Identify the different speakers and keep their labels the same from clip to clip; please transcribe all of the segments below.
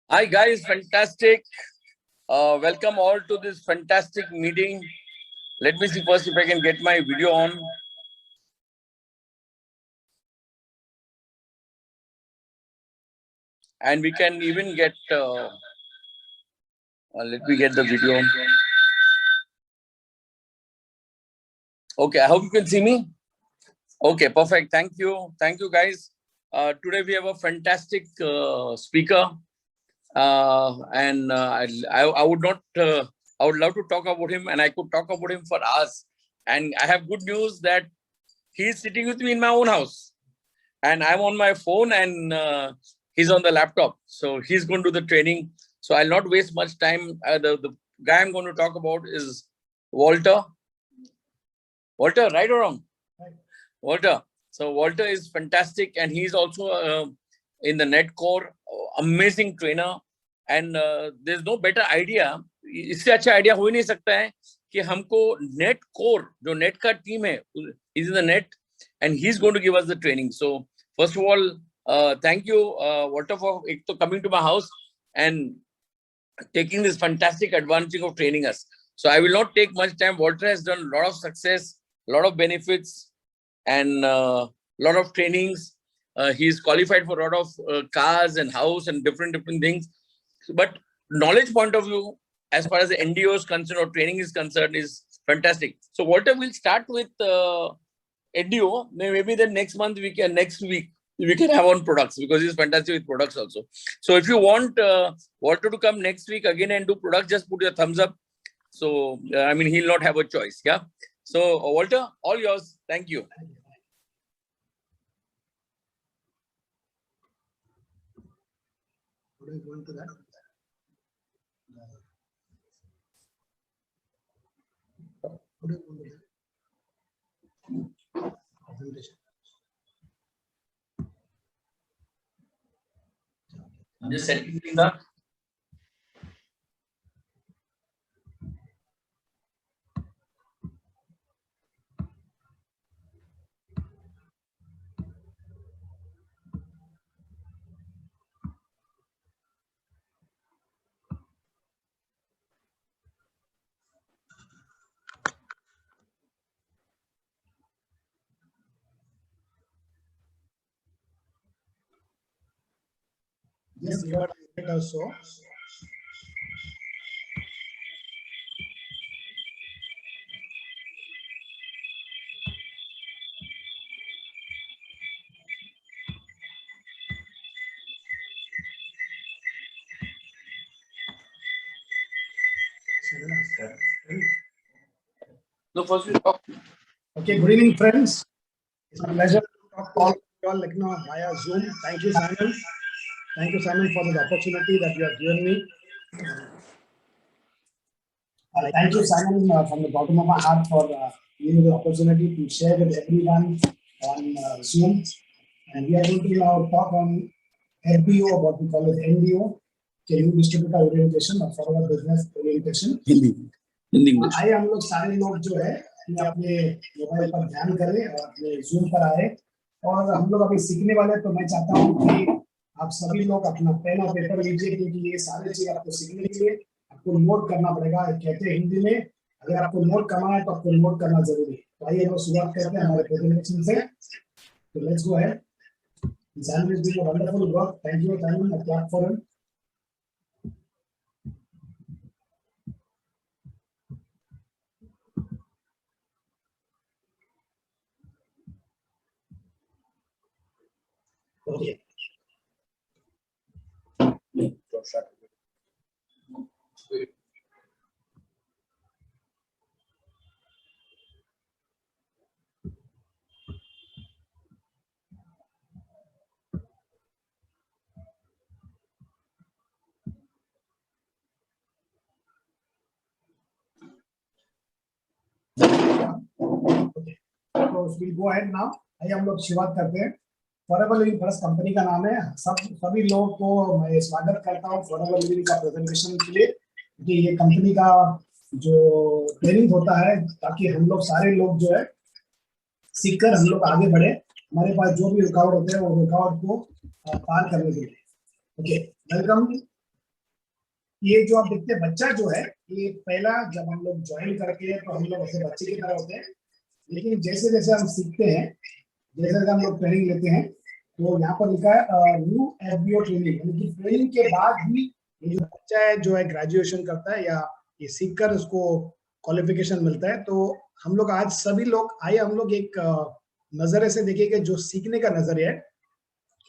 Speaker 1: Hi guys, fantastic. Welcome all to this fantastic meeting. Let me see first if I can get my video on. And we can even get, let me get the video. Okay, I hope you can see me. Okay, perfect. Thank you. Thank you guys. Today we have a fantastic speaker. I would not, I would love to talk about him, and I could talk about him for hours. And I have good news that he's sitting with me in my own house, and I'm on my phone, and he's on the laptop. So he's going to do the training. So I'll not waste much time. The guy I'm going to talk about is Walter. Walter, right or wrong? Right. Walter. So Walter is fantastic, and he's also in the NetCore, amazing trainer. And there's no better idea. इससे अच्छा idea हो ही नहीं सकता है कि हमको net core जो net का टीम है is in the net, and he's going to give us the training. So first of all, thank you Walter for coming to my house and taking this fantastic advantage of training us. So I will not take much time. Walter has done a lot of success, a lot of benefits, and a lot of trainings. He's qualified for a lot of cars and house and different things. But knowledge point of view, as far as the NDO is concerned or training is concerned, is fantastic. So Walter will start with NDO. Maybe the next week we can have on products, because he's fantastic with products also. So if you want Walter to come next week again and do products, just put your thumbs up. So I mean, he'll not have a choice. Yeah. So Walter, all yours. Thank you.
Speaker 2: Would I go into that? Would I go into that? Presentation.
Speaker 1: I'm just setting things up.
Speaker 2: Yes, you are right also.
Speaker 1: No, first we talk.
Speaker 2: Okay, good evening, friends. It's a pleasure to talk to all you all via Zoom. Thank you, Simon. Thank you, Simon, for the opportunity that you have given me. Thank you, Simon, from the bottom of my heart for giving me the opportunity to share with everyone on Zoom. And we are going to now talk on FBO, what we call as NDO, New Distributor Orientation or Forward Business Orientation.
Speaker 1: Hindi English.
Speaker 2: आइए हम लोग सारे लोग जो है अपने mobile पर ध्यान करें और अपने जूम पर आए, और हम लोग अभी सीखने वाले। तो मैं चाहता हूँ कि आप सभी लोग अपना पेन और पेपर लीजिए, क्योंकि ये सारी चीज आपको सीखने के लिए आपको नोट करना पड़ेगा। कहते हैं हिंदी में, अगर आपको नोट करना है तो आपको नोट करना जरूरी है। तो आइए हम शुरुआत करते हैं हमारे प्रेजेंटेशन से। तो let's go ahead. Simon is doing a wonderful work. Thank you, Simon. A clap for him. Okay. So we'll go ahead now. आइए हम लोग शुरुआत करते हैं। फॉरएवर लिविंग फर्स्ट कंपनी का नाम है। सभी लोगों को मैं स्वागत करता हूँ फॉरएवर लिविंग का प्रेजेंटेशन के लिए, क्योंकि ये कंपनी का जो ट्रेनिंग होता है ताकि हम लोग सारे लोग जो है सीखकर हम लोग आगे बढ़े। हमारे पास जो भी रुकावट होते हैं वो रुकावट को पार करने के लिए। Okay, welcome. ये जो आप देखते हैं बच्चा जो है, ये पहला जब हम लोग ज्वाइन करते हैं तो हम लोग ऐसे बच्चे की तरह होते हैं, लेकिन जैसे जैसे हम सीखते हैं, जैसे जैसे हम लोग ट्रेनिंग लेते हैं, तो यहाँ पर लिखा है न्यू एफबीओ ट्रेनिंग, यानी कि ट्रेनिंग के बाद भी ये जो बच्चा है जो है ग्रेजुएशन करता है या ये सीखकर उसको क्वालिफिकेशन मिलता है। तो हम लोग आज सभी लोग आइए हम लोग एक नजरिए से देखेंगे जो सीखने का नजरिया है।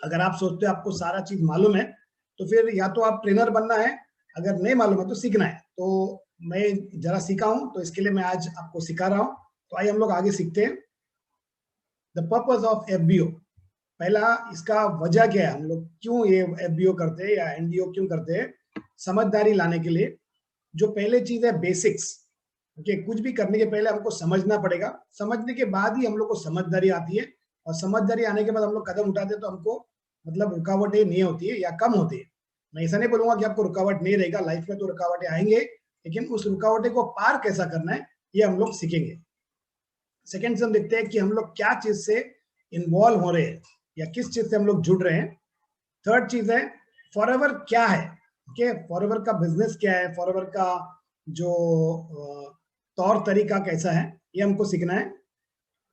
Speaker 2: अगर आप सोचते हो आपको सारा चीज मालूम है तो फिर या तो आप ट्रेनर बनना है, अगर नहीं मालूम है तो सीखना है। तो मैं जरा सीखा हूं तो इसके लिए मैं आज आपको सिखा रहा हूं। तो आइए हम लोग आगे सीखते हैं। द पर्पस ऑफ एफबीओ, पहला इसका वजह क्या है, हम लोग क्यों ये एफबीओ करते हैं या एनडीओ क्यों करते हैं, समझदारी लाने के लिए। जो पहले चीज है बेसिक्स, ओके, कुछ भी करने के पहले हमको समझना पड़ेगा, समझने के बाद ही हम लोग को समझदारी आती है, और समझदारी आने के बाद हम लोग कदम उठाते हैं तो हमको मतलब रुकावटें नहीं होती है या कम होती है। मैं ऐसा नहीं बोलूंगा कि आपको रुकावट नहीं रहेगा, लाइफ में तो रुकावटें आएंगे, लेकिन उस रुकावटें को पार कैसा करना है ये हम लोग सीखेंगे। सेकेंड से हम देखते हैं कि हम लोग क्या चीज से इन्वॉल्व हो रहे हैं या किस चीज से हम लोग जुड़ रहे हैं। थर्ड चीज है फॉरएवर क्या है, ओके, फॉरएवर का बिजनेस क्या है, फॉरएवर का जो तौर तरीका कैसा है ये हमको सीखना है।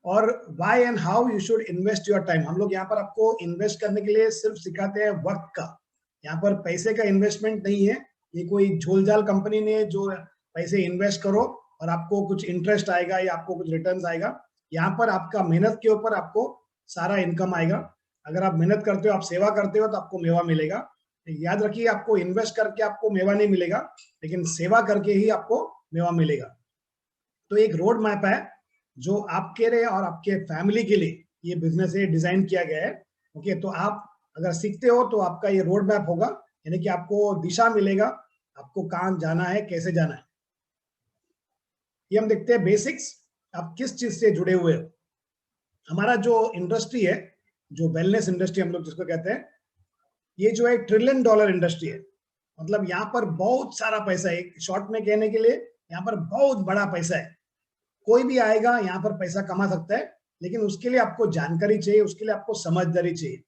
Speaker 2: और why and how you should invest your time, हम लोग यहाँ पर आपको इन्वेस्ट करने के लिए सिर्फ सिखाते हैं वक्त का, यहाँ पर पैसे का इन्वेस्टमेंट नहीं है। ये कोई झोलझाल कंपनी नहीं है जो पैसे इन्वेस्ट करो और आपको कुछ इंटरेस्ट आएगा या आपको कुछ रिटर्न आएगा। यहाँ पर आपका मेहनत के ऊपर आपको सारा इनकम आएगा। अगर आप मेहनत करते हो, आप सेवा करते हो तो आपको मेवा मिलेगा। याद रखिए, आपको इन्वेस्ट करके आपको मेवा नहीं मिलेगा, लेकिन सेवा करके ही आपको मेवा मिलेगा। तो एक रोड मैप है जो आपके लिए और आपके फैमिली के लिए ये बिजनेस है डिजाइन किया गया है। ओके, तो आप अगर सीखते हो तो आपका ये रोड मैप होगा, यानी कि आपको दिशा मिलेगा, आपको कहाँ जाना है, कैसे जाना है। ये हम देखते हैं बेसिक्स, आप किस चीज से जुड़े हुए हो। हमारा जो इंडस्ट्री है, जो वेलनेस इंडस्ट्री हम लोग जिसको कहते हैं, ये जो है $1 ट्रिलियन इंडस्ट्री है। मतलब यहाँ पर बहुत सारा पैसा है, एक शॉर्ट में कहने के लिए यहाँ पर बहुत बड़ा पैसा है। कोई भी आएगा यहाँ पर पैसा कमा सकता है, लेकिन उसके लिए आपको जानकारी चाहिए, उसके लिए आपको समझदारी चाहिए।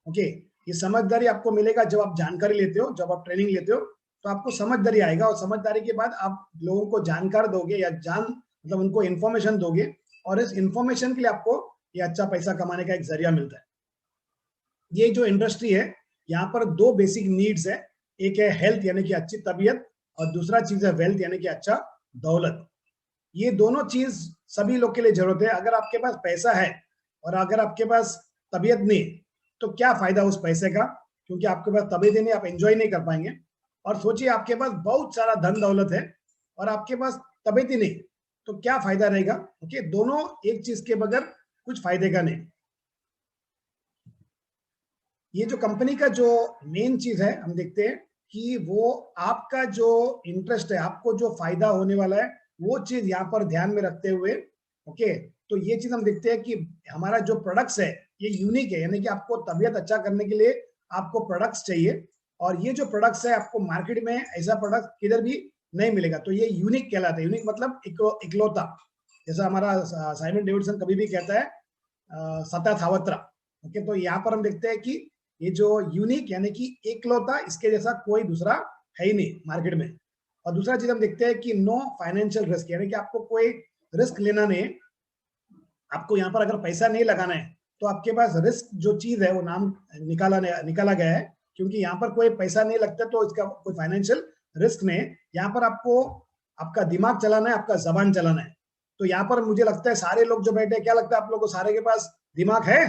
Speaker 2: ओके, ये समझदारी आपको मिलेगा जब आप जानकारी लेते हो, जब आप ट्रेनिंग लेते हो तो आपको समझदारी आएगा, और समझदारी के बाद आप लोगों को जानकार दोगे या मतलब उनको इन्फॉर्मेशन दोगे, और इस इन्फॉर्मेशन के लिए आपको ये अच्छा पैसा कमाने का एक जरिया मिलता है। ये जो इंडस्ट्री है यहाँ पर 2 बेसिक नीड्स है, एक है हेल्थ यानी कि अच्छी तबीयत, और दूसरा चीज है वेल्थ यानी कि अच्छा दौलत। ये दोनों चीज सभी लोग के लिए जरूरत है। अगर आपके पास पैसा है और अगर आपके पास तबीयत नहीं, तो क्या फायदा उस पैसे का, क्योंकि आपके पास तबीयत नहीं, आप एंजॉय नहीं कर पाएंगे। और सोचिए आपके पास बहुत सारा धन दौलत है और आपके पास तबीयत ही नहीं, तो क्या फायदा रहेगा। ओके, दोनों एक चीज के बगैर कुछ फायदे का नहीं। ये जो कंपनी का जो मेन चीज है हम देखते हैं कि वो आपका जो इंटरेस्ट है, आपको जो फायदा होने वाला है, वो चीज यहाँ पर ध्यान में रखते हुए, ओके, तो ये चीज हम देखते हैं कि हमारा जो प्रोडक्ट्स है ये यूनिक है, यानी कि आपको तबीयत अच्छा करने के लिए आपको प्रोडक्ट्स चाहिए, और ये जो प्रोडक्ट्स है आपको मार्केट में ऐसा प्रोडक्ट किधर भी नहीं मिलेगा, तो ये यूनिक कहलाता है। यूनिक मतलब इकलौता, जैसा हमारा साइमन डेविडसन कभी भी कहता है सता थावत्रा। ओके, तो यहाँ पर हम देखते हैं कि ये जो यूनिक यानी कि एकलौता, इसके जैसा कोई दूसरा है ही नहीं मार्केट में। और दूसरा चीज हम देखते हैं कि नो फाइनेंशियल रिस्क, यानी कि आपको कोई रिस्क लेना नहीं। आपको यहाँ पर अगर पैसा नहीं लगाना है तो आपके पास रिस्क जो चीज है वो नाम निकाला गया है, क्योंकि यहाँ पर कोई पैसा नहीं लगता तो इसका कोई फाइनेंशियल रिस्क नहीं। यहाँ पर आपको आपका दिमाग चलाना है, आपका जबान चलाना है। तो यहाँ पर मुझे लगता है सारे लोग जो बैठे, क्या लगता है आप लोगों को, सारे के पास दिमाग है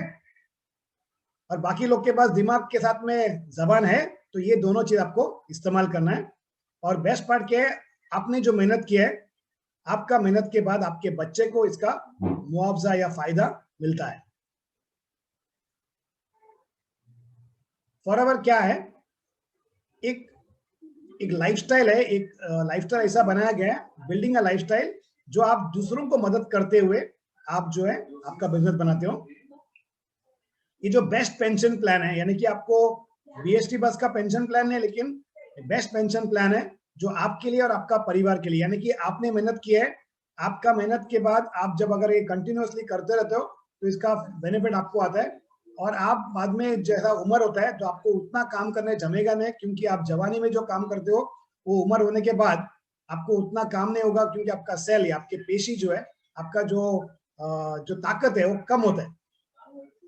Speaker 2: और बाकी लोग के पास दिमाग के साथ में जबान है। तो ये दोनों चीज आपको इस्तेमाल करना है। और बेस्ट पार्ट क्या है, आपने जो मेहनत की है, आपका मेहनत के बाद आपके बच्चे को इसका मुआवजा या फायदा मिलता है। फॉरएवर क्या है, एक लाइफस्टाइल है, एक लाइफस्टाइल ऐसा बनाया गया है, बिल्डिंग अ लाइफस्टाइल, जो आप दूसरों को मदद करते हुए आप जो है आपका बिजनेस बनाते हो। ये जो बेस्ट पेंशन प्लान है, यानी कि आपको बीएसटी बस का पेंशन प्लान है, लेकिन बेस्ट पेंशन प्लान है जो आपके लिए और आपका परिवार के लिए, यानी कि आपने मेहनत की है, आपका मेहनत के बाद आप जब अगर ये कंटिन्यूअसली करते रहते हो तो इसका बेनिफिट आपको आता है। और आप बाद में जैसा उम्र होता है तो आपको उतना काम करने जमेगा नहीं, क्योंकि आप जवानी में जो काम करते हो वो उम्र होने के बाद आपको उतना काम नहीं होगा, क्योंकि आपका सेल या आपके पेशी जो है, आपका जो ताकत है वो कम होता है।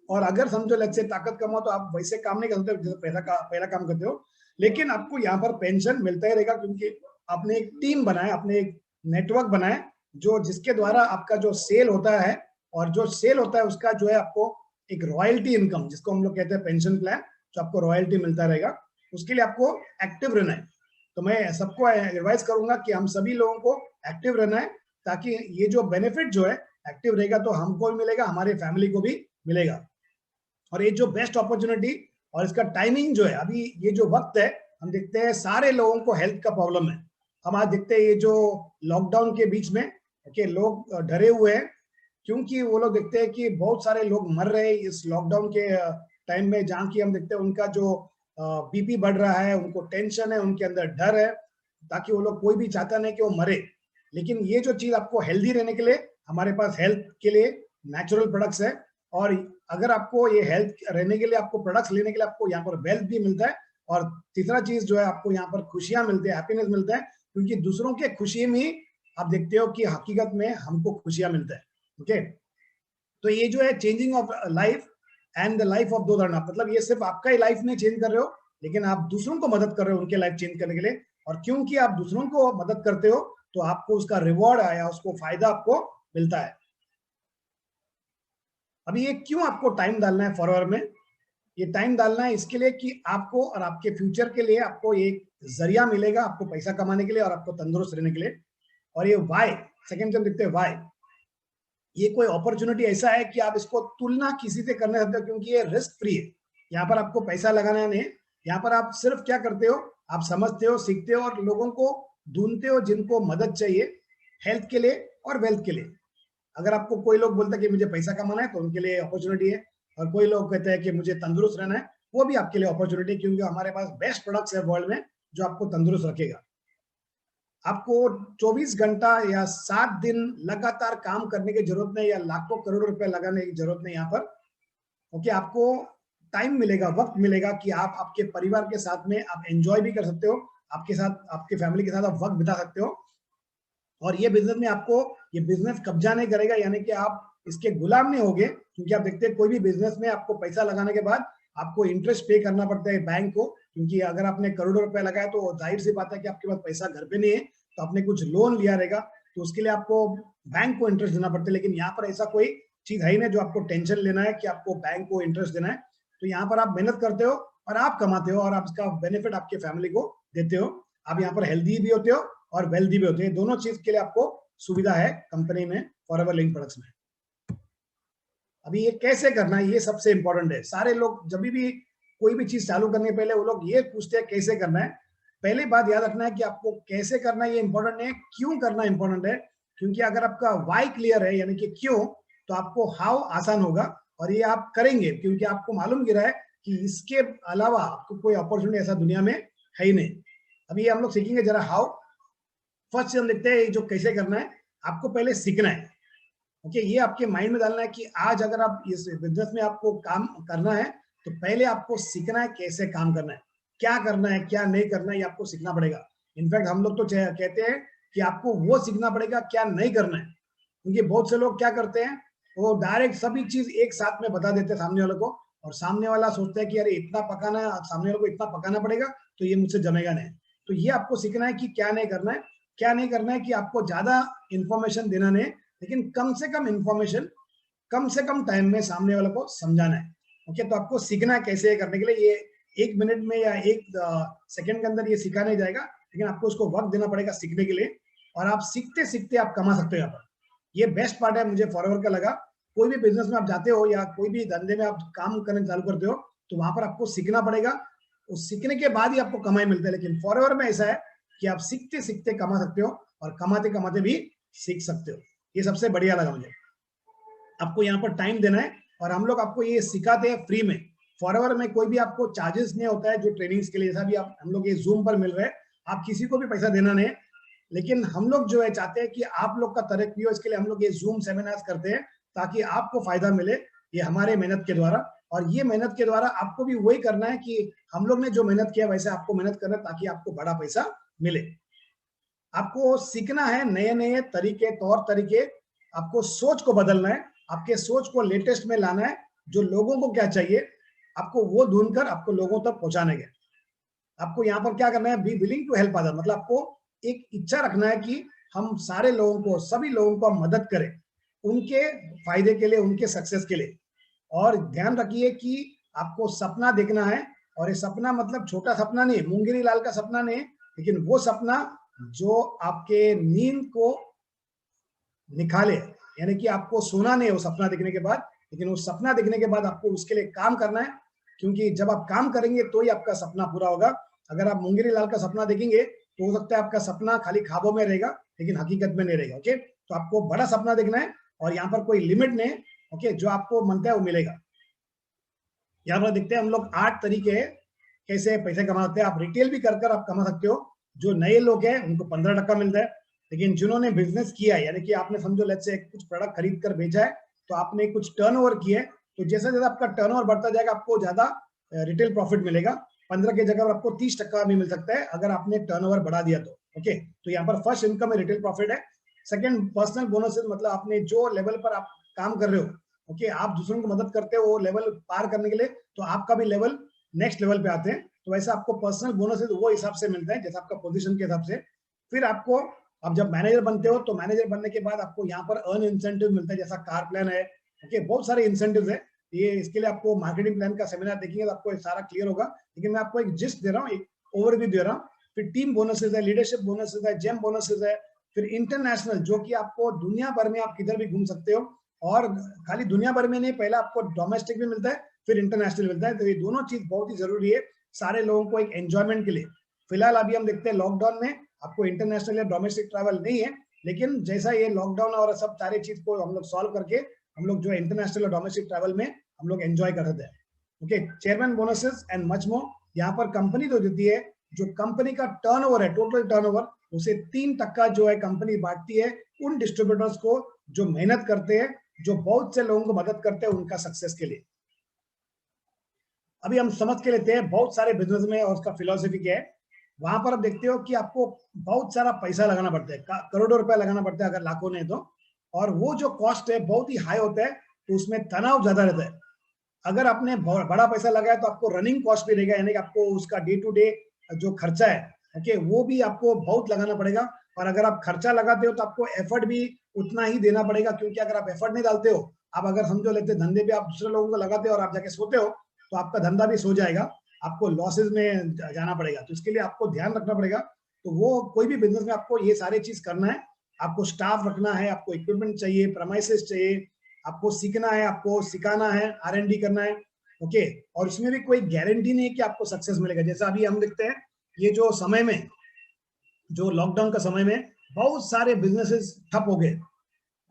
Speaker 2: और अगर समझो लेट्स से ताकत कम हो तो आप वैसे काम नहीं कर सकते जैसे पहला काम करते हो, लेकिन आपको यहाँ पर पेंशन मिलता ही रहेगा, क्योंकि आपने एक टीम बनाया, आपने एक नेटवर्क बनाया जो जिसके द्वारा आपका जो सेल होता है, और जो सेल होता है उसका जो है आपको एक रॉयल्टी इनकम, जिसको हम लोग कहते हैं पेंशन प्लान, जो आपको रॉयल्टी मिलता रहेगा, उसके लिए आपको एक्टिव रहना है। तो मैं सबको एडवाइस करूंगा कि हम सभी लोगों को एक्टिव रहना है, ताकि ये जो बेनिफिट जो है एक्टिव रहेगा तो हमको भी मिलेगा, हमारे फैमिली को भी मिलेगा। और ये जो बेस्ट अपॉर्चुनिटी और इसका टाइमिंग जो है, अभी ये जो वक्त है, हम देखते हैं सारे लोगों को हेल्थ का प्रॉब्लम है। हम आज देखते हैं ये जो लॉकडाउन के बीच में कि लोग डरे हुए हैं, क्योंकि वो लोग देखते हैं कि बहुत सारे लोग मर रहे हैं इस लॉकडाउन के टाइम में, जहाँ की हम देखते हैं उनका जो बीपी बढ़ रहा है, उनको टेंशन है, उनके अंदर डर है, ताकि वो लोग, कोई भी चाहता नहीं कि वो मरे। लेकिन ये जो चीज आपको हेल्दी रहने के लिए, हमारे पास हेल्थ के लिए नेचुरल प्रोडक्ट्स है, और अगर आपको ये हेल्थ रहने के लिए, आपको प्रोडक्ट्स लेने के लिए आपको यहाँ पर वेल्थ भी मिलता है, और तीसरा चीज जो है आपको यहाँ पर खुशियां मिलती है, हैप्पीनेस मिलता है, क्योंकि दूसरों के खुशी में ही आप देखते हो कि हकीकत में हमको खुशियां मिलता है। ओके, तो ये जो है changing of life and the life of दो धरना, मतलब ये सिर्फ आपका ही लाइफ नहीं चेंज कर रहे हो, लेकिन आप दूसरों को मदद कर रहे हो उनके लाइफ चेंज करने के लिए। और क्योंकि आप दूसरों को मदद करते हो तो आपको उसका रिवॉर्ड आया, उसको फायदा आपको मिलता है। अभी ये क्यों आपको टाइम डालना है फॉरएवर में? ये टाइम डालना है इसके लिए कि आपको और आपके फ्यूचर के लिए आपको एक जरिया मिलेगा, आपको पैसा कमाने के लिए और आपको तंदुरुस्त रहने के लिए। और ये वाई, सेकंड जब देखते हैं वाई, ये कोई अपॉर्चुनिटी ऐसा है कि आप इसको तुलना किसी से करने सकते हो, क्योंकि ये रिस्क फ्री है। यहाँ पर आपको पैसा लगाना नहीं, यहाँ पर आप सिर्फ क्या करते हो, आप समझते हो, सीखते हो और लोगों को ढूंढते हो जिनको मदद चाहिए हेल्थ के लिए और वेल्थ के लिए। अगर आपको कोई लोग बोलता है कि मुझे पैसा कमाना है तो उनके लिए अपॉर्चुनिटी है, और कोई लोग कहते हैं कि मुझे तंदुरुस्त रहना है, वो भी आपके लिए अपॉर्चुनिटी है, क्योंकि हमारे पास बेस्ट प्रोडक्ट्स है वर्ल्ड में जो आपको तंदुरुस्त रखेगा। आपको 24 घंटा या 7 दिन लगातार काम करने की जरूरत नहीं, या लाखों करोड़ों रुपए लगाने की जरूरत नहीं यहाँ पर। ओके, आपको टाइम मिलेगा, वक्त मिलेगा कि आप आपके परिवार के साथ में आप एंजॉय भी कर सकते हो, आपके साथ, आपके फैमिली के साथ आप वक्त बिता सकते हो। और ये बिजनेस में आपको, ये बिजनेस कब्जा नहीं करेगा, यानी कि आप इसके गुलाम नहीं होगे, क्योंकि आप देखते हैं कोई भी बिजनेस में आपको पैसा लगाने के बाद आपको इंटरेस्ट पे करना पड़ता है बैंक को, क्योंकि अगर आपने करोड़ों रुपए लगाया तो जाहिर सी बात है कि आपके पास पैसा घर पे नहीं है, तो आपने कुछ लोन लिया रहेगा, तो उसके लिए आपको बैंक को इंटरेस्ट देना पड़ता है। लेकिन यहाँ पर ऐसा कोई चीज है ही नहीं जो आपको टेंशन लेना है कि आपको बैंक को इंटरेस्ट देना है। तो यहाँ पर आप मेहनत करते हो और आप कमाते हो, और आप इसका बेनिफिट आपके फैमिली को देते हो। आप यहाँ पर हेल्दी भी होते हो और वेल्दी भी होते हैं, दोनों चीज के लिए आपको सुविधा है कंपनी में, फॉरएवर लिंक प्रोडक्ट्स में। अभी ये कैसे करना है, ये सबसे इंपॉर्टेंट है। सारे लोग जब भी कोई भी चीज चालू करने पहले वो लोग ये पूछते हैं कैसे करना है। पहली बात याद रखना है कि आपको कैसे करना है ये इंपॉर्टेंट है, क्यों करना इंपॉर्टेंट है। क्योंकि अगर आपका वाई क्लियर है, यानी कि क्यों, तो आपको हाउ आसान होगा, और ये आप करेंगे क्योंकि आपको मालूम गिरा है कि इसके अलावा आपको कोई अपॉर्चुनिटी ऐसा दुनिया में है ही नहीं। अभी हम लोग सीखेंगे जरा हाउ। फर्स्ट हम देखते हैं जो कैसे करना है, आपको पहले सीखना है। ओके, ये आपके माइंड में डालना है कि आज अगर आप इस बिजनेस में आपको काम करना है तो पहले आपको सीखना है कैसे काम करना है, क्या करना है क्या नहीं करना है, ये आपको सीखना पड़ेगा। इनफैक्ट हम लोग तो कहते हैं कि आपको वो सीखना पड़ेगा क्या नहीं करना है, क्योंकि बहुत से लोग क्या करते हैं, वो डायरेक्ट सभी चीज एक साथ में बता देते हैं सामने वाले को, और सामने वाला सोचता है कि अरे इतना पकाना है, सामने वाले को इतना पकाना पड़ेगा तो ये मुझसे जमेगा नहीं। तो ये आपको सीखना है कि क्या नहीं करना है। क्या नहीं करना है कि आपको ज्यादा इंफॉर्मेशन देना नहीं, लेकिन कम से कम इंफॉर्मेशन कम से कम टाइम में सामने वाले को समझाना है। ओके, तो आपको सीखना है कैसे करने के लिए। ये 1 मिनट में या 1 सेकंड के अंदर ये सीखा नहीं जाएगा, लेकिन आपको उसको वक्त देना पड़ेगा सीखने के लिए, और आप सीखते सीखते आप कमा सकते हो यहाँ पर। ये बेस्ट पार्ट है मुझे फॉरएवर का लगा। कोई भी बिजनेस में आप जाते हो या कोई भी धंधे में आप काम करने चालू करते हो तो वहां पर आपको सीखना पड़ेगा, उस सीखने के बाद ही आपको कमाई मिलता है। लेकिन फॉरएवर में ऐसा है कि आप सीखते सीखते कमा सकते हो और कमाते कमाते भी सीख सकते हो। ये सबसे बढ़िया लगा मुझे। आपको यहाँ पर टाइम देना है, और हम लोग आपको ये सिखाते हैं फ्री में। फॉरएवर में कोई भी आपको चार्जेस नहीं होता है जो ट्रेनिंग्स के लिए, जैसा भी आप हम लोग ये जूम पर मिल रहे हैं, आप किसी को भी पैसा देना नहीं। लेकिन हम लोग जो है चाहते हैं कि आप लोग का तरक्की हो, इसके लिए हम लोग ये जूम सेमिनार्स करते हैं, ताकि आपको फायदा मिले ये हमारे मेहनत के द्वारा। और ये मेहनत के द्वारा आपको भी वही करना है कि हम लोग ने जो मेहनत किया वैसे आपको मेहनत करना है ताकि आपको बड़ा पैसा मिले। आपको सीखना है नए नए तरीके, तौर तरीके, आपको सोच को बदलना है, आपके सोच को लेटेस्ट में लाना है, जो लोगों को क्या चाहिए आपको वो ढूंढकर आपको लोगों तक पहुंचाने के। आपको यहाँ पर क्या करना है, be willing to help other, मतलब आपको एक इच्छा रखना है कि हम सारे लोगों को, सभी लोगों को मदद करें उनके फायदे के लिए, उनके सक्सेस के लिए। और ध्यान रखिए कि आपको सपना देखना है, और ये सपना मतलब छोटा सपना नहीं, मुंगेरी लाल का सपना नहीं, लेकिन वो सपना जो आपके नींद को निकाले, यानी कि आपको सोना नहीं है वो सपना देखने के बाद, लेकिन वो सपना देखने के बाद आपको उसके लिए काम करना है, क्योंकि जब आप काम करेंगे तो ही आपका सपना पूरा होगा। अगर आप मुंगेरी लाल का सपना देखेंगे तो हो सकता है आपका सपना खाली ख्वाबों में रहेगा, लेकिन हकीकत में नहीं रहेगा। ओके, तो आपको बड़ा सपना देखना है और यहाँ पर कोई लिमिट नहीं है। ओके, जो आपको मनता है वो मिलेगा। यहाँ पर देखते हैं हम लोग 8 तरीके हैं कैसे पैसे कमाते हैं। आप रिटेल भी कर आप कमा सकते हो। जो नए लोग हैं उनको 15% मिलता है, लेकिन जिन्होंने बिजनेस किया है, यानी कि आपने समझो लेट्स से कुछ प्रोडक्ट खरीद कर भेजा है, तो आपने कुछ टर्नओवर किया है, तो जैसा जैसा आपका टर्नओवर बढ़ता जाएगा आपको ज्यादा रिटेल प्रॉफिट मिलेगा। 15 की जगह आपको 30% भी मिल सकता है अगर आपने टर्नओवर बढ़ा दिया तो। ओके, तो यहाँ पर फर्स्ट इनकम है रिटेल प्रॉफिट है। सेकंड पर्सनल बोनस, मतलब आपने जो लेवल पर आप काम कर रहे हो, ओके, आप दूसरों को मदद करते हो वो लेवल पार करने के लिए, तो आपका भी लेवल नेक्स्ट लेवल पे आते हैं, तो वैसे आपको पर्सनल बोनस वो हिसाब से मिलता है जैसा आपका पोजीशन के हिसाब से। फिर आपको, अब जब मैनेजर बनते हो तो मैनेजर बनने के बाद आपको यहाँ पर अर्न इंसेंटिव मिलता है, जैसा कार प्लान है। ओके, बहुत सारे इंसेंटिव है ये, इसके लिए आपको मार्केटिंग प्लान का सेमिनार देखेंगे तो आपको सारा क्लियर होगा, लेकिन मैं आपको एक जिस्ट दे रहा हूँ, एक ओवरव्यू दे रहा हूँ। फिर टीम बोनसेस है, लीडरशिप बोनसेस है, जेम बोनसेस है। फिर इंटरनेशनल, जो कि आपको दुनिया भर में आप किधर भी घूम सकते हो, और खाली दुनिया भर में नहीं, पहले आपको डोमेस्टिक भी मिलता है फिर इंटरनेशनल मिलता है, तो ये दोनों चीज बहुत ही जरूरी है सारे लोगों को एक एंजॉयमेंट के लिए। फिलहाल अभी हम देखते हैं लॉकडाउन में आपको इंटरनेशनल या डोमेस्टिक ट्रैवल नहीं है, लेकिन जैसा ये लॉकडाउन और सब सारी चीज को हम लोग सॉल्व करके हम लोग जो इंटरनेशनल और डोमेस्टिक ट्रैवल में हम लोग एंजॉय कर रहे हैं। Okay, chairman bonuses and much more. यहाँ पर कंपनी जो देती है, जो कंपनी का टर्नओवर है, टोटल टर्नओवर, उसे 3% जो है कंपनी बांटती है उन डिस्ट्रीब्यूटर्स को जो मेहनत करते हैं, जो बहुत से लोगों को मदद करते हैं उनका सक्सेस के लिए। अभी हम समझ के लेते हैं बहुत सारे बिजनेस में और उसका फिलॉसफी क्या है। वहां पर आप देखते हो कि आपको बहुत सारा पैसा लगाना पड़ता है, करोड़ों रुपया लगाना पड़ता है अगर लाखों नहीं तो, और वो जो कॉस्ट है बहुत ही हाई होता है, तो उसमें तनाव ज्यादा रहता है। अगर आपने बड़ा पैसा लगाया तो आपको रनिंग कॉस्ट भी रहेगा, यानी कि आपको उसका डे टू डे जो खर्चा है, ओके, वो भी आपको बहुत लगाना पड़ेगा। और अगर आप खर्चा लगाते हो तो आपको एफर्ट भी उतना ही देना पड़ेगा, क्योंकि अगर आप एफर्ट नहीं डालते हो, आप अगर समझो लेते धंधे पे आप दूसरे लोगों को लगाते हो और आप जाके सोते हो, तो आपका धंधा भी सो जाएगा, आपको लॉसेज में जाना पड़ेगा। तो इसके लिए आपको ध्यान रखना पड़ेगा। तो वो कोई भी बिजनेस में आपको ये सारे चीज करना है। आपको स्टाफ रखना है, आपको इक्विपमेंट चाहिए, प्रमाइसेस चाहिए, आपको सीखना है, आपको सिखाना है, R&D करना है। ओके, और उसमें भी कोई गारंटी नहीं है कि आपको सक्सेस मिलेगा। जैसा अभी हम देखते हैं ये जो समय में, जो लॉकडाउन का समय में बहुत सारे बिजनेसेस ठप हो गए।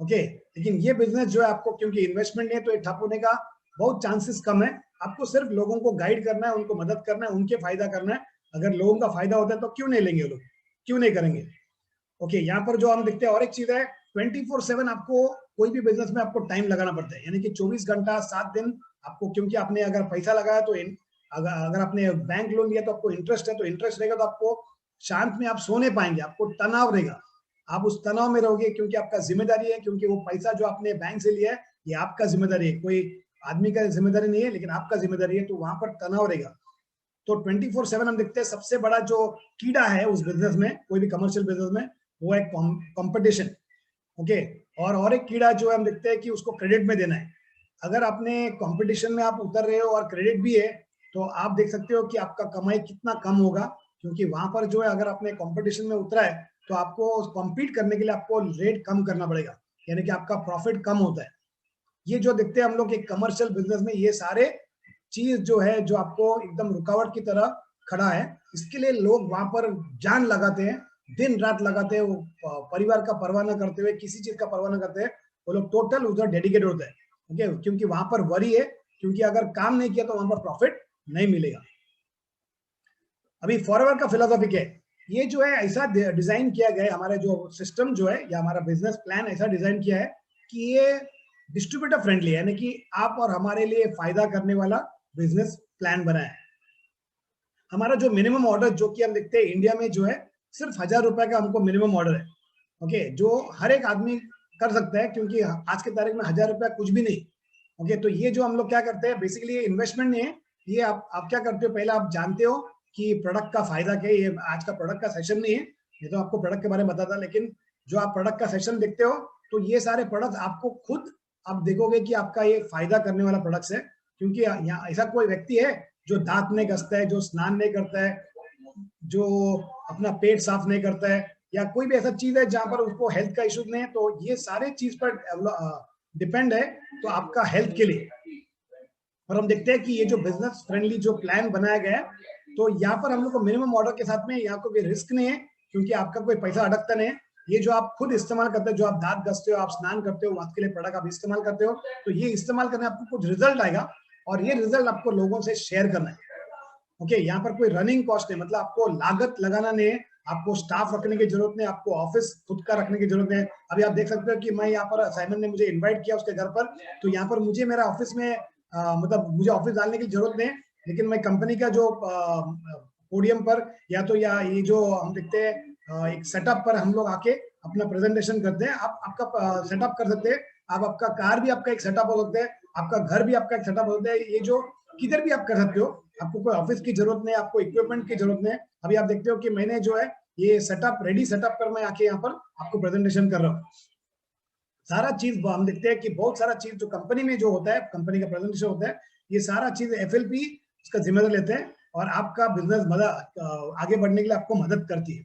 Speaker 2: ओके, लेकिन ये बिजनेस जो है आपको, क्योंकि इन्वेस्टमेंट नहीं है तो ये ठप होने का बहुत चांसेस कम है। आपको सिर्फ लोगों को गाइड करना है, उनको मदद करना है, उनके फायदा करना है। अगर लोगों का फायदा होता है तो क्यों नहीं लेंगे लोग, क्यों नहीं करेंगे। ओके, यहाँ पर जो हम देखते हैं और एक चीज है, 24/7 आपको कोई भी बिजनेस में आपको टाइम लगाना पड़ता है, यानी कि 24 घंटा 7 दिन आपको, क्योंकि आपने अगर पैसा लगाया तो अगर आपने बैंक लोन लिया तो आपको इंटरेस्ट है, तो इंटरेस्ट रहेगा तो आपको शांत में आप सोने पाएंगे, आपको तनाव रहेगा, आप उस तनाव में रहोगे, क्योंकि आपका जिम्मेदारी है, क्योंकि वो पैसा जो आपने बैंक से लिया है ये आपका जिम्मेदारी है, कोई आदमी का जिम्मेदारी नहीं है, लेकिन आपका जिम्मेदारी है, तो वहां पर तनाव रहेगा। तो 24/7 हम देखते हैं सबसे बड़ा जो कीड़ा है उस बिजनेस में, कोई भी कमर्शियल बिजनेस में, वो है कंपटीशन। ओके, और एक कीड़ा जो है हम देखते हैं कि उसको क्रेडिट में देना है। अगर आपने कंपटीशन में आप उतर रहे हो और क्रेडिट भी है, तो आप देख सकते हो कि आपका कमाई कितना कम होगा, क्योंकि वहां पर जो है अगर आपने कंपटीशन में उतरा है तो आपको कॉम्पीट करने के लिए आपको रेट कम करना पड़ेगा, यानी कि आपका प्रॉफिट कम होता है। ये जो देखते हैं हम लोग एक कमर्शियल बिजनेस में, ये सारे चीज जो है जो आपको एकदम रुकावट की तरह खड़ा है, इसके लिए लोग वहां पर जान लगाते हैं, दिन रात लगाते हैं, वो परिवार का परवाह न करते हुए, किसी चीज का परवाह न करते हैं, वो लोग टोटल उधर डेडिकेट होते हैं। ओके, क्योंकि वहां पर वरी है, क्योंकि अगर काम नहीं किया तो वहां पर प्रॉफिट नहीं मिलेगा। अभी फॉरएवर का फिलोसॉफी क्या है, ये जो है ऐसा डिजाइन किया गया है, हमारा जो सिस्टम जो है या हमारा बिजनेस प्लान ऐसा डिजाइन किया है कि ये डिस्ट्रीब्यूटर फ्रेंडली, यानी कि आप और हमारे लिए फायदा करने वाला बिजनेस प्लान बना है। हमारा जो मिनिमम ऑर्डर जो कि हम देखते हैं इंडिया में जो है सिर्फ 1000 रुपए का हमको मिनिमम ऑर्डर है। ओके, जो हर एक आदमी कर सकता है, क्योंकि आज के तारीख में 1000 रुपया कुछ भी नहीं। ओके, तो ये जो हम लोग क्या करते हैं, बेसिकली ये इन्वेस्टमेंट नहीं है, ये आप क्या करते हो, पहले आप जानते हो कि प्रोडक्ट का फायदा क्या है। ये आज का प्रोडक्ट का सेशन नहीं है, ये तो आपको प्रोडक्ट के बारे में बताता, लेकिन जो आप प्रोडक्ट का सेशन देखते हो तो ये सारे प्रोडक्ट आपको खुद आप देखोगे कि आपका ये फायदा करने वाला प्रोडक्ट्स है। क्योंकि यहाँ ऐसा कोई व्यक्ति है जो दांत नहीं घसता है, जो स्नान नहीं करता है, जो अपना पेट साफ नहीं करता है, या कोई भी ऐसा चीज है जहां पर उसको हेल्थ का इश्यूज नहीं है, तो ये सारे चीज पर डिपेंड है तो आपका हेल्थ के लिए। और हम देखते हैं कि ये जो बिजनेस फ्रेंडली जो प्लान बनाया गया है, तो यहाँ पर हम लोग को मिनिमम ऑर्डर के साथ में यहाँ कोई रिस्क नहीं है, क्योंकि आपका कोई पैसा अटकता नहीं है। ये जो आप खुद इस्तेमाल करते हो, जो आप दांत घसते हो, आप स्नान करते हो, उसके लिए प्रोडक्ट आप इस्तेमाल करते हो, तो ये इस्तेमाल करने आपको कुछ रिजल्ट आएगा और ये रिजल्ट आपको लोगों से शेयर करना है। ओके, यहाँ पर कोई रनिंग कॉस्ट नहीं, मतलब आपको लागत लगाना नहीं है, आपको स्टाफ रखने की जरूरत नहीं, आपको ऑफिस खुद का रखने की जरूरत नहीं। अभी आप देख सकते हो कि मैं यहाँ पर साइमन ने मुझे इनवाइट किया उसके घर पर, तो यहाँ पर मुझे मेरा ऑफिस में मतलब मुझे ऑफिस डालने की जरूरत नहीं है, लेकिन मैं कंपनी का जो पोडियम पर या तो या ये जो हम देखते हैं एक सेटअप पर हम लोग आके अपना प्रेजेंटेशन करते हैं। आप आपका सेटअप कर सकते हैं, आप आपका कार भी आपका एक सेटअप हो सकता है, आपका घर भी आपका एक सेटअप हो सकता है, ये जो किधर भी आप कर सकते हो। आपको कोई ऑफिस की जरूरत नहीं, आपको इक्विपमेंट की जरूरत नहीं। अभी आप देखते हो कि मैंने जो है ये सेटअप रेडी सेटअप पर मैं आके यहाँ पर आपको प्रेजेंटेशन कर रहा हूँ। सारा चीज हम देखते हैं कि बहुत सारा चीज जो कंपनी में जो होता है, कंपनी का प्रेजेंटेशन होता है, ये सारा चीज एफएलपी उसका जिम्मेदारी लेते हैं और आपका बिजनेस मदद आगे बढ़ने के लिए आपको मदद करती है।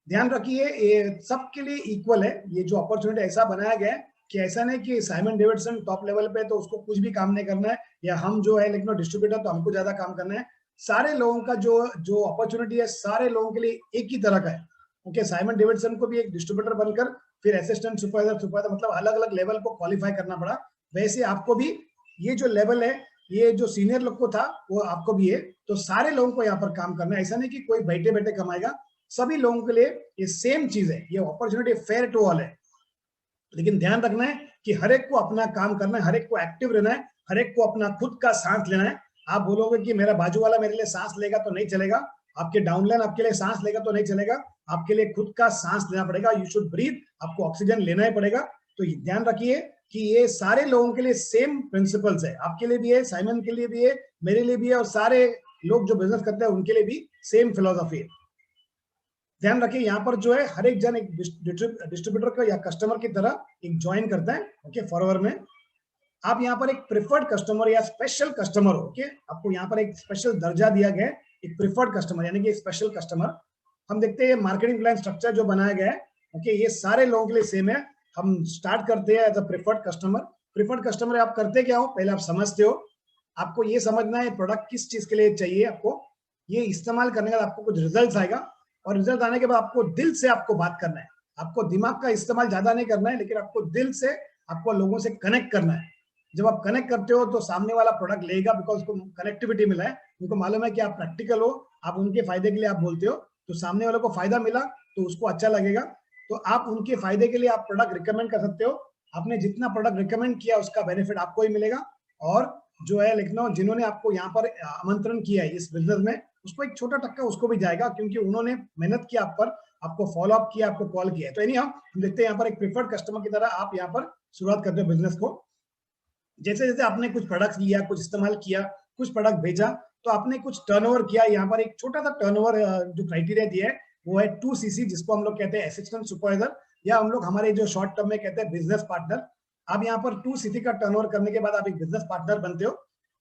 Speaker 2: ध्यान रखिए ये सबके लिए इक्वल है। ये जो अपॉर्चुनिटी ऐसा बनाया गया है कि ऐसा नहीं कि साइमन डेविडसन टॉप लेवल पे तो उसको कुछ भी काम नहीं करना है, या हम जो है लेकिन डिस्ट्रीब्यूटर तो हमको ज्यादा काम करना है। सारे लोगों का जो जो अपॉर्चुनिटी है सारे लोगों के लिए एक ही तरह का है। ओके, साइमन डेविडसन को भी एक डिस्ट्रीब्यूटर बनकर फिर असिस्टेंट सुपरवाइजर मतलब अलग अलग लेवल को क्वालिफाई करना पड़ा, वैसे आपको भी ये जो लेवल है, ये जो सीनियर लोग को था वो आपको भी है। तो सारे लोगों को यहाँ पर काम करना है, ऐसा नहीं कि कोई बैठे बैठे कमाएगा, सभी लोगों के लिए ये सेम चीज है, ये अपॉर्चुनिटी फेयर टू ऑल है। लेकिन ध्यान रखना है कि हर एक को अपना काम करना है, हर एक को एक्टिव रहना है, हर एक को अपना खुद का सांस लेना है। आप बोलोगे कि मेरा बाजू वाला मेरे लिए सांस लेगा तो नहीं चलेगा, आपके डाउनलाइन आपके लिए सांस लेगा तो नहीं चलेगा, आपके लिए खुद का सांस लेना पड़ेगा। यू शुड ब्रीथ, आपको ऑक्सीजन लेना ही पड़ेगा। तो ध्यान रखिए कि ये सारे लोगों के लिए सेम प्रिंसिपल्स है, आपके लिए भी है, साइमन के लिए भी है, मेरे लिए भी है, और सारे लोग जो बिजनेस करते हैं उनके लिए भी सेम फिलोसफी है। ध्यान रखिए यहाँ पर जो है हर एक जन एक डिस्ट्रीब्यूटर का या कस्टमर की तरह एक ज्वाइन करता है। ओके, फॉरवर्ड में आप यहाँ पर एक प्रिफर्ड कस्टमर या स्पेशल कस्टमर हो। ओके, आपको यहाँ पर एक स्पेशल दर्जा दिया गया है, एक प्रिफर्ड कस्टमर यानी कि स्पेशल कस्टमर। हम देखते हैं मार्केटिंग प्लान स्ट्रक्चर जो बनाया गया है, ओके, ये सारे लोगों के लिए सेम है। हम स्टार्ट करते हैं as a preferred customer. Preferred customer आप करते क्या हो, पहले आप समझते हो, आपको ये समझना है प्रोडक्ट किस चीज के लिए चाहिए, आपको ये इस्तेमाल करने के बाद आपको कुछ रिजल्ट आएगा, और रिजल्ट आने के बाद आपको दिल से आपको बात करना है। आपको दिमाग का इस्तेमाल ज्यादा नहीं करना है, लेकिन आपको दिल से आपको लोगों से कनेक्ट करना है। जब आप कनेक्ट करते हो तो सामने वाला प्रोडक्ट लेगा, बिकॉज उसको कनेक्टिविटी मिला है, उनको मालूम है कि आप प्रैक्टिकल हो, आप उनके फायदे के लिए आप बोलते हो, तो सामने वाले को फायदा मिला तो उसको अच्छा लगेगा, तो आप उनके फायदे के लिए आप प्रोडक्ट रिकमेंड कर सकते हो। आपने जितना प्रोडक्ट रिकमेंड किया उसका बेनिफिट आपको ही मिलेगा, और जो है लेकिन जिन्होंने आपको यहाँ पर आमंत्रण किया है इस बिजनेस में, उसको एक छोटा टक्का उसको भी जाएगा, क्योंकि उन्होंने मेहनत किया आप पर, आपको फॉलो अप किया, आपको कॉल किया। तो हम देखते हैं यहाँ पर एक प्रिफर्ड कस्टमर की तरह आप यहाँ पर शुरुआत करते हो बिजनेस को। जैसे जैसे आपने कुछ प्रोडक्ट लिया, कुछ इस्तेमाल किया, कुछ प्रोडक्ट भेजा, तो आपने कुछ टर्नओवर किया। यहाँ पर एक छोटा सा टर्नओवर जो क्राइटेरिया दिया है वो है 2cc, जिसको हम लोग कहते हैं असिस्टेंट सुपरवाइजर, या हम लोग हमारे जो शॉर्ट टर्म में कहते हैं बिजनेस पार्टनर। आप यहाँ पर 2cc का टर्नओवर करने के बाद आप एक बिजनेस पार्टनर बनते हो।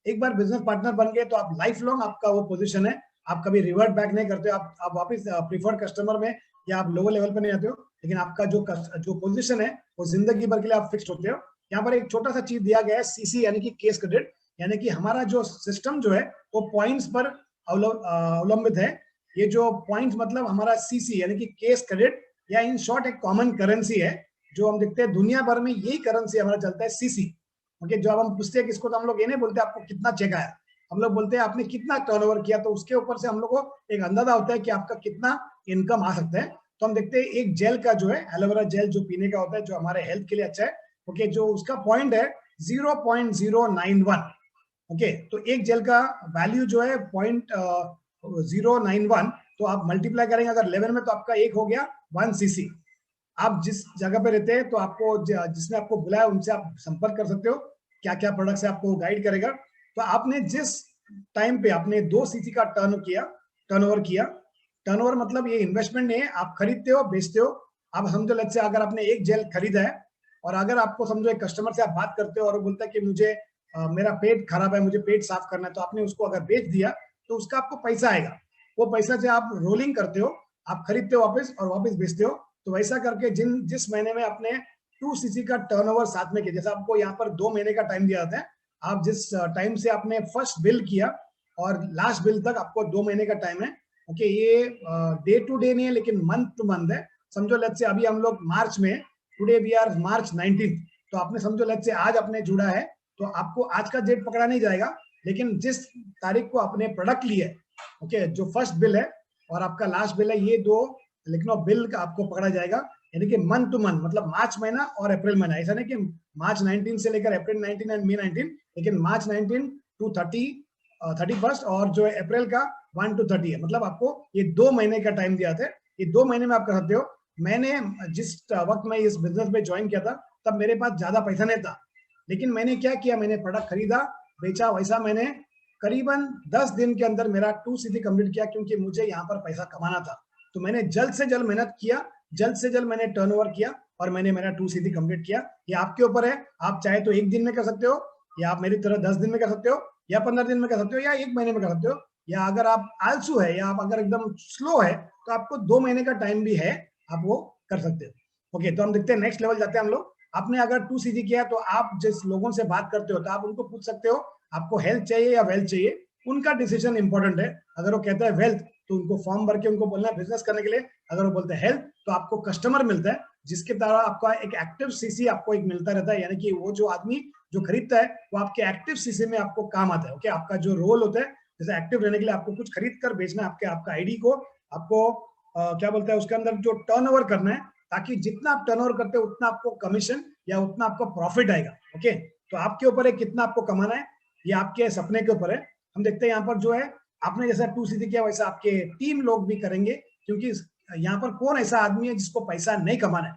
Speaker 2: एक बार बिजनेस पार्टनर बन गए तो आप लाइफ लॉन्ग आपका वो पोजीशन है, आप कभी रिवर्ट बैक नहीं करते हो, आप वापस प्रीफर्ड कस्टमर में या आप लोअर लेवल पे नहीं आते हो, लेकिन आपका जो पोजीशन है वो जिंदगी भर के लिए आप फिक्स होते हो। यहाँ पर एक छोटा सा चीज दिया गया है सीसी, यानी कि केस क्रेडिट, यानी कि हमारा जो सिस्टम जो है वो पॉइंट्स पर अवलंबित है। ये जो पॉइंट्स मतलब हमारा सीसी यानी कि केस क्रेडिट, या इन शॉर्ट एक कॉमन करेंसी है जो हम देखते हैं दुनिया भर में, यही करेंसी हमारा चलता है सीसी। ओके, जो हम पूछते हैं किसको, तो हम लोग ये नहीं बोलते आपको कितना चेक आया, हम लोग बोलते हैं आपने कितना टर्नओवर किया, तो उसके ऊपर से हम लोग को एक अंदाजा होता है कि आपका कितना इनकम आ सकता है। तो हम देखते हैं एक जेल का जो है एलोवेरा जेल जो पीने का होता है, जो हमारे हेल्थ के लिए अच्छा है, ओके, जो उसका पॉइंट है 0.091। ओके, तो एक जेल का वैल्यू जो है 0.091, तो आप मल्टीप्लाई करेंगे अगर 11 में तो आपका एक हो गया 1 सीसी। आप जिस जगह पे रहते हैं तो आपको जिसने आपको बुलाया उनसे आप संपर्क कर सकते हो, क्या क्या प्रोडक्ट्स है आपको गाइड करेगा। तो आपने जिस टाइम पे आपने 2 सीसी का टर्नओवर किया, टर्नओवर मतलब ये इन्वेस्टमेंट नहीं है, आप खरीदते हो बेचते हो। आप समझो लेट्स से अगर आपने एक जेल खरीदा है और अगर आपको समझो एक कस्टमर से आप बात करते हो और वो बोलता है कि मुझे मेरा पेट खराब है, मुझे पेट साफ करना है, तो आपने उसको अगर बेच दिया तो उसका आपको पैसा आएगा। वो पैसा से आप रोलिंग करते हो, आप खरीदते हो वापस और वापस बेचते हो। तो वैसा करके जिस महीने में आपने 2 सीसी का टर्नओवर साथ में किया, जैसे आपको यहाँ पर 2 महीने का टाइम दिया जाता है, आप जिस टाइम से आपने फर्स्ट बिल किया और लास्ट बिल तक आपको 2 महीने का टाइम है। ओके, ये डे टू डे नहीं है लेकिन मंथ टू मंथ है। समझो लेट्स से अभी हम लोग मार्च में, टुडे वी आर मार्च 19, तो आपने समझो लेट्स से आज आपने जुड़ा है तो आपको आज का डेट पकड़ा नहीं जाएगा, लेकिन जिस तारीख को आपने प्रोडक्ट लिया है, ओके, जो फर्स्ट बिल है और आपका लास्ट बिल है, ये 2 लिखना बिल का आपको पकड़ा जाएगा। यानी कि मंथ टू मंथ, मतलब मार्च महीना और अप्रैल महीना। ऐसा नहीं कि मार्च 19 से लेकर अप्रैल 19 एंड मई 19, लेकिन मार्च 19 टू 31 और जो अप्रैल का 1 to 30 है। मतलब आपको ये 2 महीने का टाइम दिया था, ये 2 महीने में आप कर सकते हो। मैंने जिस वक्त में इस बिजनेस में ज्वाइन किया था तब मेरे पास ज्यादा पैसा नहीं था, लेकिन मैंने क्या किया, मैंने प्रोडक्ट खरीदा बेचा। वैसा मैंने करीबन 10 दिन के अंदर मेरा 2 सीसी कंप्लीट किया, क्योंकि मुझे यहाँ पर पैसा कमाना था। तो मैंने जल्द से जल्द मेहनत किया, जल्द से जल्द मैंने टर्नओवर किया और मैंने मेरा 2 सीसी कंप्लीट किया। ये आपके ऊपर है, आप चाहे तो 1 दिन में कर सकते हो, या आप मेरी तरह 10 दिन में कर सकते हो, या 15 दिन में कर सकते हो, या 1 महीने में कर सकते हो, या अगर आप आलसू है या आप अगर एकदम स्लो है तो आपको 2 महीने का टाइम भी है, आप वो कर सकते हो। ओके, तो हम देखते हैं नेक्स्ट लेवल जाते हैं हम लोग। आपने अगर 2 सीसी किया तो आप जिस लोगों से बात करते हो तो आप उनको पूछ सकते हो आपको हेल्थ चाहिए या वेल्थ चाहिए। उनका डिसीजन इंपॉर्टेंट है। अगर वो कहता है वेल्थ तो उनको फॉर्म भर के उनको बोलना है बिजनेस करने के लिए। अगर वो बोलते हैं हेल्थ तो आपको कस्टमर मिलता है, जिसके द्वारा आपका एक एक्टिव सीसी आपको एक मिलता रहता है। यानी कि वो जो आदमी जो खरीदता है वो आपके एक्टिव सीसी में आपको काम आता है। ओके, आपका जो रोल होता है, जैसे एक्टिव रहने के लिए आपको कुछ खरीद कर बेचना है, आपका आईडी को आपको क्या बोलते हैं उसके अंदर जो टर्नओवर करना है, ताकि जितना आप टर्नओवर करते हो उतना आपको कमीशन या उतना आपको प्रॉफिट आएगा। ओके, तो आपके ऊपर है कितना आपको कमाना है, ये आपके सपने के ऊपर है। हम देखते हैं यहाँ पर जो है आपने जैसा 2 सीसी किया वैसा आपके टीम लोग भी करेंगे, क्योंकि यहाँ पर कौन ऐसा आदमी है जिसको पैसा नहीं कमाना है,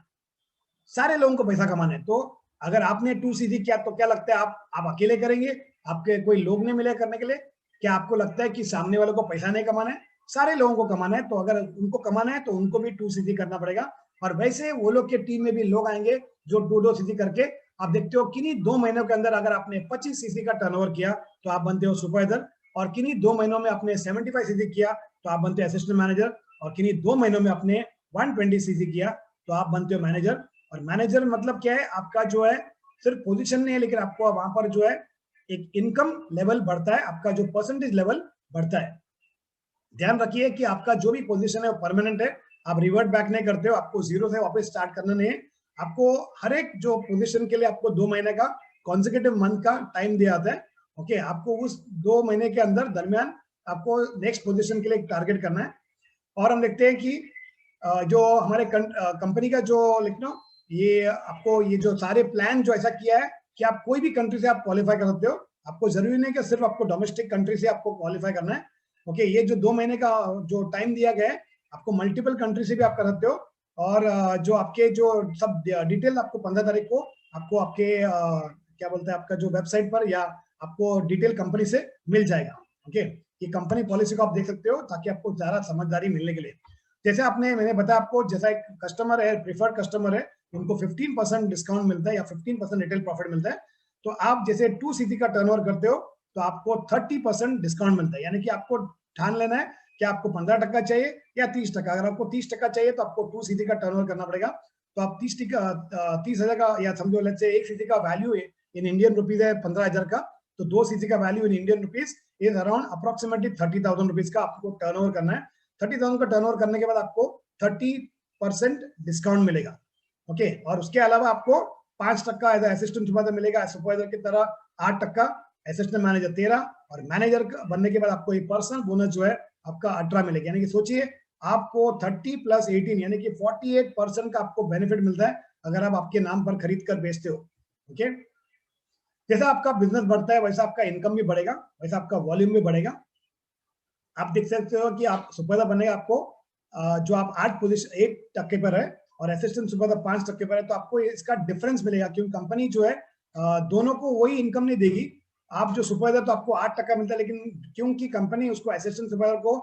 Speaker 2: सारे लोगों को पैसा कमाना है। तो अगर आपने 2 सीसी किया तो क्या लगता है आप अकेले करेंगे, आपके कोई लोग नहीं मिले करने के लिए? क्या आपको लगता है कि सामने वालों को पैसा नहीं कमाना है? सारे लोगों को कमाना है। तो अगर उनको कमाना है तो उनको भी 2 सीसी करना पड़ेगा। और वैसे वो लोग के टीम में भी लोग आएंगे जो 2-2 सीसी करके, आप देखते हो किन्हीं 2 महीनों के अंदर अगर आपने 25 सीसी का टर्नओवर किया तो आप बनते हो सुपरवाइजर, और किन्हीं 2 महीनों में आपने 75 सीसी किया तो आप बनते हो असिस्टेंट मैनेजर, और किन्हीं 2 महीनों में आपने 120 सीसी किया तो आप बनते हो मैनेजर। और मैनेजर मतलब क्या है, आपका जो है सिर्फ पोजीशन नहीं है, लेकिन आपको वहां पर जो है एक इनकम लेवल बढ़ता है, आपका जो परसेंटेज लेवल बढ़ता है। ध्यान रखिए कि आपका जो भी पोजीशन है वो परमानेंट है, आप रिवर्ट बैक नहीं करते हो, आपको जीरो से वापस स्टार्ट करना नहीं है। आपको हर एक जो पोजीशन के लिए आपको 2 महीने का कॉन्जिक्यूटिव मंथ का टाइम दिया जाता है। ओके, आपको उस 2 महीने के अंदर दरमियान आपको नेक्स्ट पोजीशन के लिए टारगेट करना है। और हम देखते हैं कि जो हमारे कंपनी का जो लिखना, ये आपको ये जो सारे प्लान जो ऐसा किया है कि आप कोई भी कंट्री से आप क्वालिफाई कर सकते हो। आपको जरूरी नहीं कि सिर्फ आपको डोमेस्टिक कंट्री से आपको क्वालिफाई करना है। ओके, ये जो 2 महीने का जो टाइम दिया गया है, आपको मल्टीपल कंट्री से भी आप कर सकते हो। और जो आपके जो सब डिटेल आपको 15 तारीख को आपको आपके क्या बोलते हैं आपका जो वेबसाइट पर या आपको डिटेल कंपनी से मिल जाएगा। ओके, ये कंपनी पॉलिसी को आप देख सकते हो ताकि आपको ज्यादा समझदारी मिलने के लिए। जैसे मैंने बताया आपको, जैसा एक कस्टमर है, प्रीफर्ड कस्टमर है, उनको 15% डिस्काउंट मिलता है या 15% रिटेल प्रॉफिट मिलता है। तो आप जैसे 2 सीसी का टर्नओवर करते हो तो आपको 30% डिस्काउंट मिलता है। यानी कि आपको ठान लेना है कि आपको 15% चाहिए या 30%। अगर आपको 30% चाहिए तो आपको 2 सीसी का टर्नओवर करना पड़ेगा। तो आप 30,000 का, या समझो लेट्स से 1 सीसी का वैल्यू इन इंडियन रुपीज है 15,000 का, तो 2 सीसी का value in Indian rupees is around approximately 30,000 rupees का आपको टर्नओवर करना है। 30,000 का टर्नओवर करने के बाद आपको 30% डिस्काउंट मिलेगा। ओके, और उसके अलावा आपको 5% एज असिस्टेंट सुपरवाइजर मिलेगा, सुपरवाइजर की तरह 8%, असिस्टेंट मैनेजर 13%, और मैनेजर बनने के बाद आपको एक पर्सनल बोनस जो है आपका 18 मिलेगा। यानी कि सोचिए आपको 30 + 18 यानी कि 48% का आपको बेनिफिट मिलता है अगर आप आपके नाम पर खरीद कर बेचते हो। ओके, जैसा आपका बिजनेस बढ़ता है वैसा आपका इनकम भी बढ़ेगा, वैसा आपका वॉल्यूम भी बढ़ेगा। आप देख सकते हो कि आप सुपरवाइजर बनेगा, आपको जो आप 8% पर है और असिस्टेंट सुपरवाइजर 5% पर है, तो आपको इसका डिफरेंस मिलेगा, क्योंकि कंपनी जो है दोनों को वही इनकम नहीं देगी। आप जो सुपरवाइजर तो आपको 8% मिलता है, लेकिन क्योंकि कंपनी उसको असिस्टेंट सुपरवाइजर को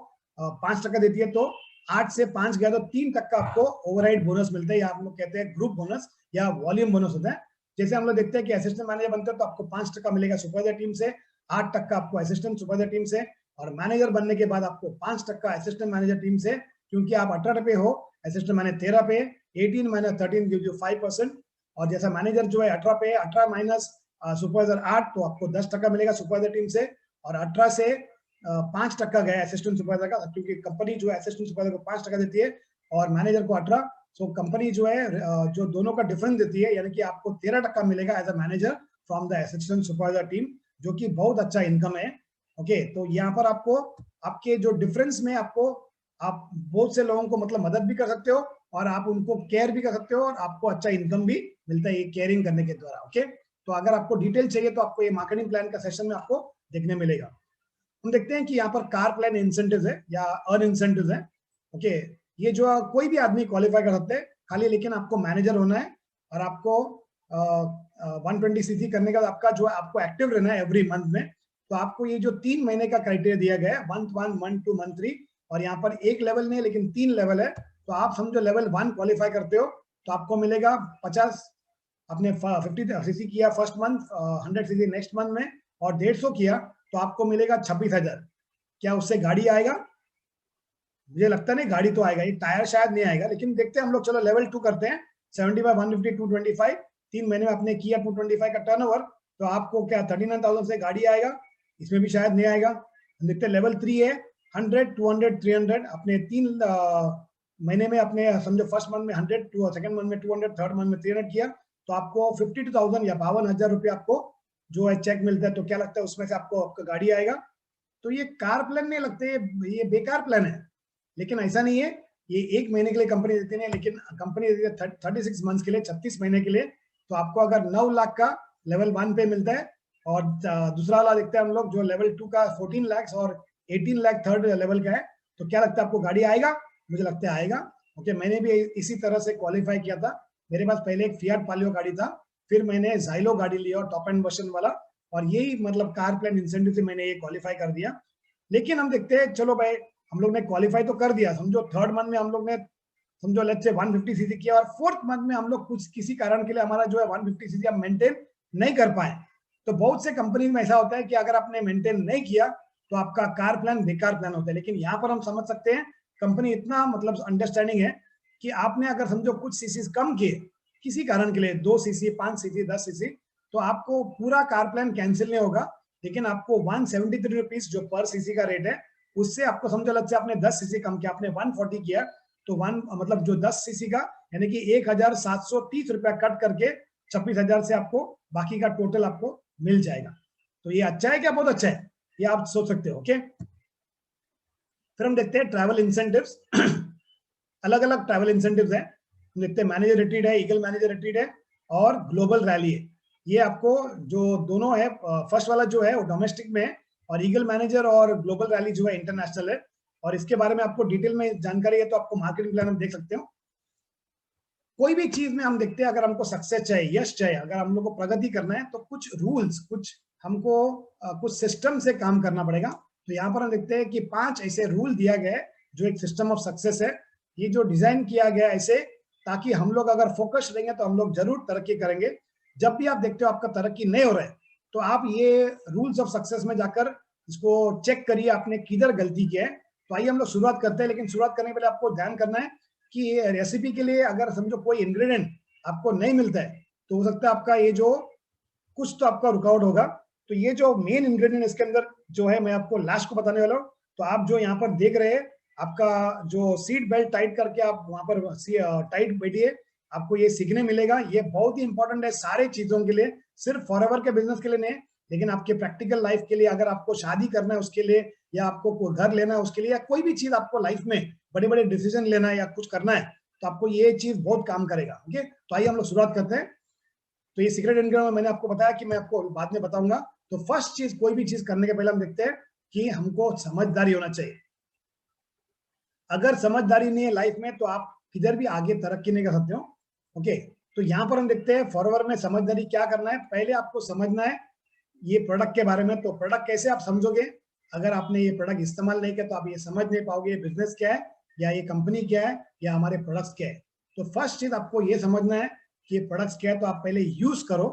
Speaker 2: 5% देती है, तो 8 से 5 गया तो 3% आपको ओवरराइड बोनस मिलता है, या हम लोग कहते हैं ग्रुप बोनस या वॉल्यूम बोनस होता है। जैसे हम लोग देखते हैं कि असिस्टेंट मैनेजर बनते हैं तो आपको 5% मिलेगा सुपरवाइजर टीम से, 8% आपको असिस्टेंट सुपरवाइजर टीम से, और मैनेजर बनने के बाद आपको 5% असिस्टेंट मैनेजर टीम से, क्योंकि आप 18 पे हो, असिस्टेंट मैनेजर 13 पे, 18 माइनस 13 गिव यू 5%। और जैसा मैनेजर जो है 18 पे, 18 माइनस सुपरवाइजर 8, तो आपको 10% मिलेगा सुपरवाइजर टीम से, और 18 से 5% गया असिस्टेंट सुपरवाइजर का, क्योंकि कंपनी जो है असिस्टेंट सुपरवाइजर को 5% देती है और मैनेजर को 18। सो कंपनी जो है जो दोनों का डिफरेंस देती है, यानी कि आपको 13% मिलेगा as a manager from the assistant supervisor team, जो कि बहुत अच्छा इनकम है। ओके, तो यहाँ पर आपको आपके जो डिफरेंस में आपको आप बहुत से लोगों को मतलब मदद भी कर सकते हो, और आप उनको केयर भी कर सकते हो, और आपको अच्छा इनकम भी मिलता है ये केयरिंग करने के द्वारा। ओके, तो अगर आपको डिटेल चाहिए तो आपको ये मार्केटिंग प्लान का सेशन में आपको देखने मिलेगा। हम देखते हैं कि यहाँ पर कार प्लान इंसेंटिव है या अर्न इंसेंटिव है। ओके, ये जो कोई भी आदमी क्वालिफाई कर सकते हैं, खाली लेकिन आपको मैनेजर होना है, और आपको 120cc करने का आपका जो आपको एक्टिव रहना है एवरी मंथ में। तो आपको ये जो 3 महीने का क्राइटेरिया दिया गया है, मंथ 1, मंथ 2, मंथ 3, और यहाँ पर एक लेवल नहीं लेकिन 3 लेवल है। तो आप समझो लेवल 1 क्वालिफाई करते हो तो आपको मिलेगा 50, आपने 50cc किया first month, 100cc next month में, और 150 किया तो आपको मिलेगा 26,000। क्या उससे गाड़ी आएगा? मुझे लगता नहीं गाड़ी तो आएगा, ये टायर शायद नहीं आएगा, लेकिन देखते हैं हम लोग। चलो लेवल 2 करते हैं, 75, 150, 225, 3 महीने में आपने किया 225 का टर्नओवर, तो आपको क्या 39,000 से गाड़ी आएगा? इसमें भी शायद नहीं आएगा। हम देखते हैं लेवल 3 है 100, 200, 300, अपने 3 महीने में अपने समझो फर्स्ट मंथ में 100, सेकंड मंथ में 200, थर्ड मंथ में 300 किया, तो आपको 52,000 या 52,000 रुपये आपको जो है चेक मिलता है। तो क्या लगता है उसमें से आपको आपका गाड़ी आएगा? तो ये कार प्लान नहीं लगते, ये बेकार प्लान है। लेकिन ऐसा नहीं है, ये 1 महीने के लिए कंपनी देती है, लेकिन कंपनी देती है 36 मंथ्स के लिए, 36 महीने के लिए। तो आपको अगर 9 लाख का लेवल 1 पे मिलता है, और दूसरा वाला देखते हैं हम लोग जो लेवल 2 का 14 लाख और 18 लाख थर्ड लेवल का है, तो क्या लगता है आपको गाड़ी आएगा? मुझे लगता है आएगा। ओके, मैंने भी इसी तरह से क्वालिफाई किया था। मेरे पास पहले एक फिएट पालियो गाड़ी था, फिर मैंने ज़ाइलो गाड़ी लिया और टॉप एंड वर्जन वाला, और यही मतलब कार प्लान इंसेंटिव से मैंने ये क्वालिफाई कर दिया। लेकिन हम देखते हैं, चलो भाई हम लोग ने क्वालिफाई तो कर दिया, समझो थर्ड मंथ में हम लोग ने समझो लेट्स से 150cc किया, और फोर्थ मंथ में हम लोग कुछ किसी कारण के लिए हमारा जो है 150cc हम मेंटेन नहीं कर पाए। तो बहुत से कंपनी में ऐसा होता है कि अगर आपने मेंटेन नहीं किया तो आपका कार प्लान बेकार प्लान होता है। लेकिन यहाँ पर हम समझ सकते हैं कंपनी इतना मतलब अंडरस्टैंडिंग है कि आपने अगर समझो कुछ सीसी कम किए किसी कारण के लिए, 2cc, 5cc, 10cc, तो आपको पूरा कार प्लान कैंसिल नहीं होगा, लेकिन आपको 173 रुपीज जो पर सीसी का रेट है, उससे आपको समझो लग से आपने 10cc कम किया, आपने 140 किया, तो मतलब जो 10cc का यानी कि 1,730 रुपया कट करके 26,000 से आपको बाकी का टोटल आपको मिल जाएगा। तो ये अच्छा है क्या? बहुत अच्छा है, ये आप सोच सकते हो। ओके, फिर हम देखते हैं ट्रैवल इंसेंटिव्स। अलग अलग ट्रैवल इंसेंटिव्स हैं। देखते हैं मैनेजर रिट्रीट है, ईगल मैनेजर रिट्रीट है, और ग्लोबल रैली है। ये आपको जो दोनों है, फर्स्ट वाला जो है वो डोमेस्टिक में है, और ईगल मैनेजर और ग्लोबल रैली जो है इंटरनेशनल है। और इसके बारे में आपको डिटेल में जानकारी है तो आपको मार्केटिंग प्लान में देख सकते हो। कोई भी चीज में हम देखते हैं, अगर हमको सक्सेस चाहिए, यश चाहिए, अगर हम लोग को प्रगति करना है, तो कुछ रूल्स, कुछ हमको कुछ सिस्टम से काम करना पड़ेगा। तो यहाँ पर हम देखते हैं कि 5 ऐसे रूल दिया गया है जो एक सिस्टम ऑफ सक्सेस है। ये जो डिजाइन किया गया ऐसे, ताकि हम लोग अगर फोकस रहेंगे तो हम लोग जरूर तरक्की करेंगे। जब भी आप देखते हो आपका तरक्की नहीं हो रहा है, तो आप ये रूल्स ऑफ सक्सेस में जाकर इसको चेक करिए आपने किधर गलती की है। तो आइए हम लोग शुरुआत करते हैं, लेकिन शुरुआत करने के पहले आपको ध्यान करना है कि रेसिपी के लिए अगर समझो कोई इंग्रेडिएंट आपको नहीं मिलता है, तो हो सकता है आपका ये जो कुछ तो आपका रुकावट होगा। तो ये जो मेन इंग्रेडिएंट इसके अंदर जो है, मैं आपको लास्ट को बताने वाला हूँ। तो आप जो यहाँ पर देख रहे हैं, आपका जो सीट बेल्ट टाइट करके आप वहां पर टाइट बैठिए, आपको ये सीखने मिलेगा। ये बहुत ही इंपॉर्टेंट है सारे चीजों के लिए, सिर्फ फॉरएवर के बिजनेस के लिए नहीं, लेकिन आपके प्रैक्टिकल लाइफ के लिए, अगर आपको शादी करना है उसके लिए, या आपको घर लेना है उसके लिए, या कोई भी चीज आपको लाइफ में बड़े बड़े डिसीजन लेना है या कुछ करना है, तो आपको ये चीज बहुत काम करेगा। ओके, तो आइए हम लोग शुरुआत करते हैं। तो ये सीक्रेट इनकम मैंने आपको बताया कि मैं आपको बाद में बताऊंगा। तो फर्स्ट चीज, कोई भी चीज करने के पहले हम देखते हैं कि हमको समझदारी होना चाहिए। अगर समझदारी नहीं है लाइफ में तो आप किधर भी आगे तरक्की नहीं कर सकते हो। ओके, तो यहाँ पर हम देखते हैं फॉरवर्ड में समझदारी क्या करना है। पहले आपको समझना है ये प्रोडक्ट के बारे में। तो प्रोडक्ट कैसे आप समझोगे? अगर आपने ये प्रोडक्ट इस्तेमाल नहीं किया तो आप ये समझ नहीं पाओगे ये बिजनेस क्या है, या ये कंपनी क्या है, या हमारे प्रोडक्ट्स क्या है। तो फर्स्ट चीज आपको ये समझना है कि ये प्रोडक्ट्स क्या है, तो आप पहले यूज करो।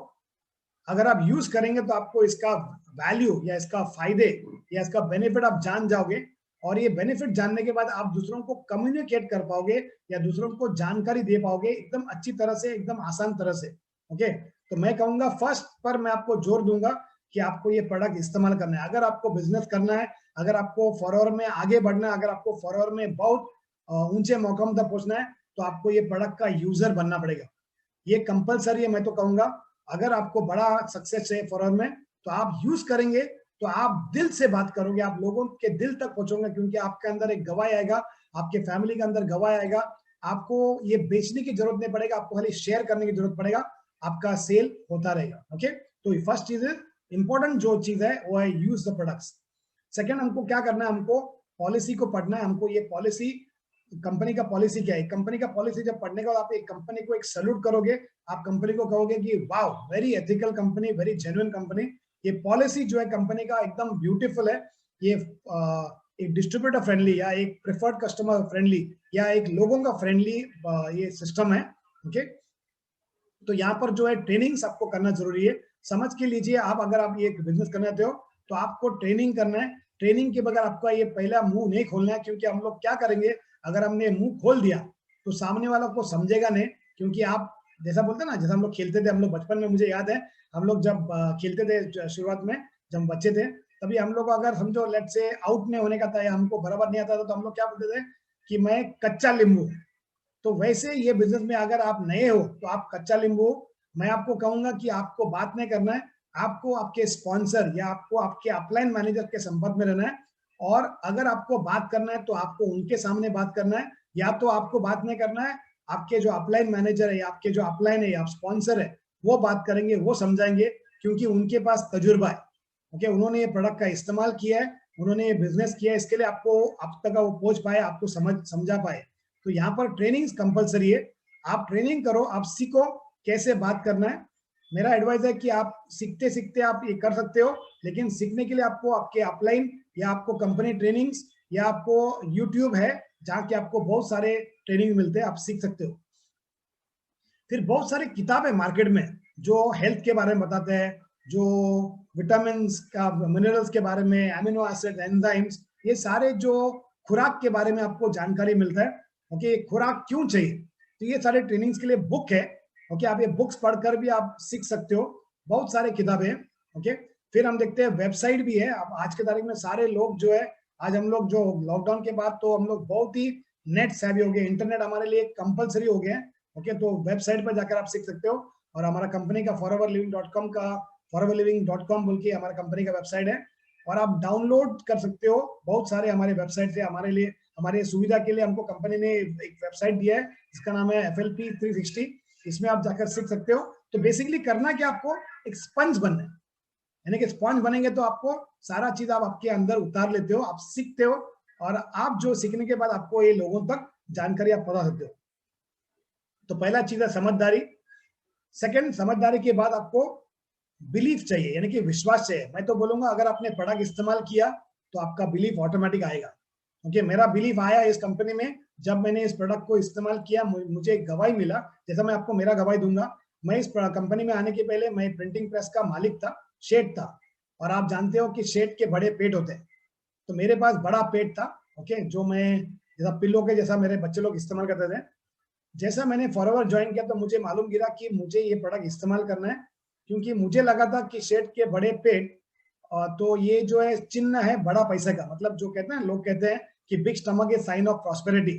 Speaker 2: अगर आप यूज करेंगे तो आपको इसका वैल्यू या इसका फायदे या इसका बेनिफिट आप जान जाओगे, और ये बेनिफिट जानने के बाद आप दूसरों को कम्युनिकेट कर पाओगे या दूसरों को जानकारी दे पाओगे एकदम अच्छी तरह से, एकदम आसान तरह से। ओके, तो मैं कहूंगा फर्स्ट पर मैं आपको जोर दूंगा कि आपको ये प्रोडक्ट इस्तेमाल करना है। अगर आपको बिजनेस करना है, अगर आपको फॉरवर्ड में आगे बढ़ना है, अगर आपको फॉरवर्ड में बहुत ऊंचे मौकाम तक पहुंचना है, तो आपको ये प्रोडक्ट का यूजर बनना पड़ेगा। ये कंपलसरी है। मैं तो कहूंगा अगर आपको बड़ा सक्सेस है फॉरवर्ड में तो आप यूज करेंगे, तो आप दिल से बात करोगे, आप लोगों के दिल तक पहुंचोगे, क्योंकि आपके अंदर एक गवाही आएगा, आपके फैमिली के अंदर गवाही आएगा। आपको ये बेचने की जरूरत नहीं पड़ेगा, आपको खाली शेयर करने की जरूरत पड़ेगा, आपका सेल होता रहेगा। ओके, तो फर्स्ट चीज है, इंपॉर्टेंट जो चीज है वो है यूज द प्रोडक्ट्स। सेकंड, हमको क्या करना है, हमको पॉलिसी को पढ़ना है। हमको ये पॉलिसी, कंपनी का पॉलिसी क्या है, कंपनी का पॉलिसी जब पढ़ने के बाद आप एक कंपनी को एक सैल्यूट करोगे, आप कंपनी को कहोगे कि wow, very ethical company, very genuine company. ये पॉलिसी जो है कंपनी का एकदम ब्यूटीफुल है। ये एक डिस्ट्रीब्यूटर फ्रेंडली या एक प्रेफर्ड कस्टमर फ्रेंडली या एक लोगों का फ्रेंडली ये सिस्टम है। ओके, तो यहाँ पर जो है ट्रेनिंग्स आपको करना जरूरी है। समझ के लीजिए, आप अगर आप ये बिजनेस करना चाहते हो तो आपको ट्रेनिंग करना है। ट्रेनिंग के बगैर आपका ये पहला मुंह नहीं खोलना है, क्योंकि हम लोग क्या करेंगे, अगर हमने मुंह खोल दिया तो सामने वाला को समझेगा नहीं। क्योंकि आप जैसा बोलते हैं ना, जैसा हम लोग खेलते थे, हम लोग बचपन में, मुझे याद है हम लोग जब खेलते थे शुरुआत में, जब हम बच्चे थे, तभी हम लोग अगर समझो लेट से आउट नहीं होने का था या हमको बराबर नहीं आता था, तो हम लोग क्या बोलते थे कि मैं कच्चा नींबू। तो वैसे ये बिजनेस में अगर आप नए हो तो आप कच्चा नींबू। मैं आपको कहूंगा कि आपको बात नहीं करना है, आपको आपके स्पॉन्सर या आपको आपके अपलाइन मैनेजर के संपर्क में रहना है। और अगर आपको बात करना है तो आपको उनके सामने बात करना है, या तो आपको बात नहीं करना है, आपके जो अपलाइन मैनेजर है या आपके जो अपलाइन है या स्पॉन्सर है वो बात करेंगे, वो समझाएंगे, क्योंकि उनके पास तजुर्बा है। ओके, उन्होंने ये प्रोडक्ट का इस्तेमाल किया है, उन्होंने ये बिजनेस किया है, इसके लिए आपको अब तक वो पहुंच पाए, आपको समझा पाए। तो यहाँ पर ट्रेनिंग कंपलसरी है। आप ट्रेनिंग करो, आप सीखो कैसे बात करना है। मेरा एडवाइस है कि आप सीखते सीखते आप ये कर सकते हो, लेकिन सीखने के लिए आपको आपके अपलाइन या आपको कंपनी ट्रेनिंग्स या आपको यूट्यूब है जहाँ के आपको बहुत सारे ट्रेनिंग मिलते हैं, आप सीख सकते हो। फिर बहुत सारी किताब है मार्केट में जो हेल्थ के बारे में बताते हैं, जो विटामिन का, मिनरल्स के बारे में, एमिनो एसिड, एंजाइम्स, ये सारे जो खुराक के बारे में आपको जानकारी मिलता है। ओके, खुराक क्यों चाहिए, तो ये सारे ट्रेनिंग्स के लिए बुक है। ओके, आप ये बुक्स पढ़कर भी आप सीख सकते हो, बहुत सारे किताबें हैं। ओके, फिर हम देखते हैं वेबसाइट भी है। अब आज के तारीख में सारे लोग जो है, आज हम लोग जो लॉकडाउन के बाद तो हम लोग बहुत ही नेट सेवी हो गए, इंटरनेट हमारे लिए कंपलसरी हो गया है। ओके, तो वेबसाइट पर जाकर आप सीख सकते हो। और हमारा कंपनी का foreverliving.com का foreverliving.com बोल के हमारा कंपनी का वेबसाइट है, और आप डाउनलोड कर सकते हो। बहुत सारे हमारे वेबसाइट से हमारे लिए, हमारे सुविधा के लिए हमको कंपनी ने एक वेबसाइट दिया है, इसका नाम है FLP 360। इसमें आप जाकर सीख सकते हो। तो बेसिकली करना क्या, आपको एक स्पंज बनना है, यानी कि स्पंज बनेंगे तो आपको सारा चीज आप आपके अंदर उतार लेते हो, आप सीखते हो, और आप जो सीखने के बाद आपको ये लोगों तक जानकारी आप पहुंचा सकते हो। तो पहला चीज है समझदारी। सेकंड, समझदारी के बाद आपको बिलीफ चाहिए, यानी कि विश्वास चाहिए। मैं तो बोलूंगा अगर आपने प्रोडक्ट इस्तेमाल किया तो आपका बिलीफ ऑटोमेटिक आएगा। ओके, मेरा बिलीफ आया इस कंपनी में जब मैंने इस प्रोडक्ट को इस्तेमाल किया, मुझे एक गवाही मिला। जैसा मैं आपको मेरा गवाही दूंगा, मैं इस कंपनी में आने के पहले मैं प्रिंटिंग प्रेस का मालिक था, शेड था, और आप जानते हो कि शेड के बड़े पेट होते हैं, तो मेरे पास बड़ा पेट था। ओके, जो मैं जैसा पिल्लो के जैसा मेरे बच्चे लोग इस्तेमाल करते थे। जैसा मैंने फॉरवर्ड ज्वाइन किया तो मुझे मालूम गिरा कि मुझे ये प्रोडक्ट इस्तेमाल करना है, क्योंकि मुझे लगा था कि शेड के बड़े पेट, तो ये जो है चिन्ह है बड़ा पैसे का, मतलब जो कहते हैं, लोग कहते हैं कि big stomach is sine of prosperity.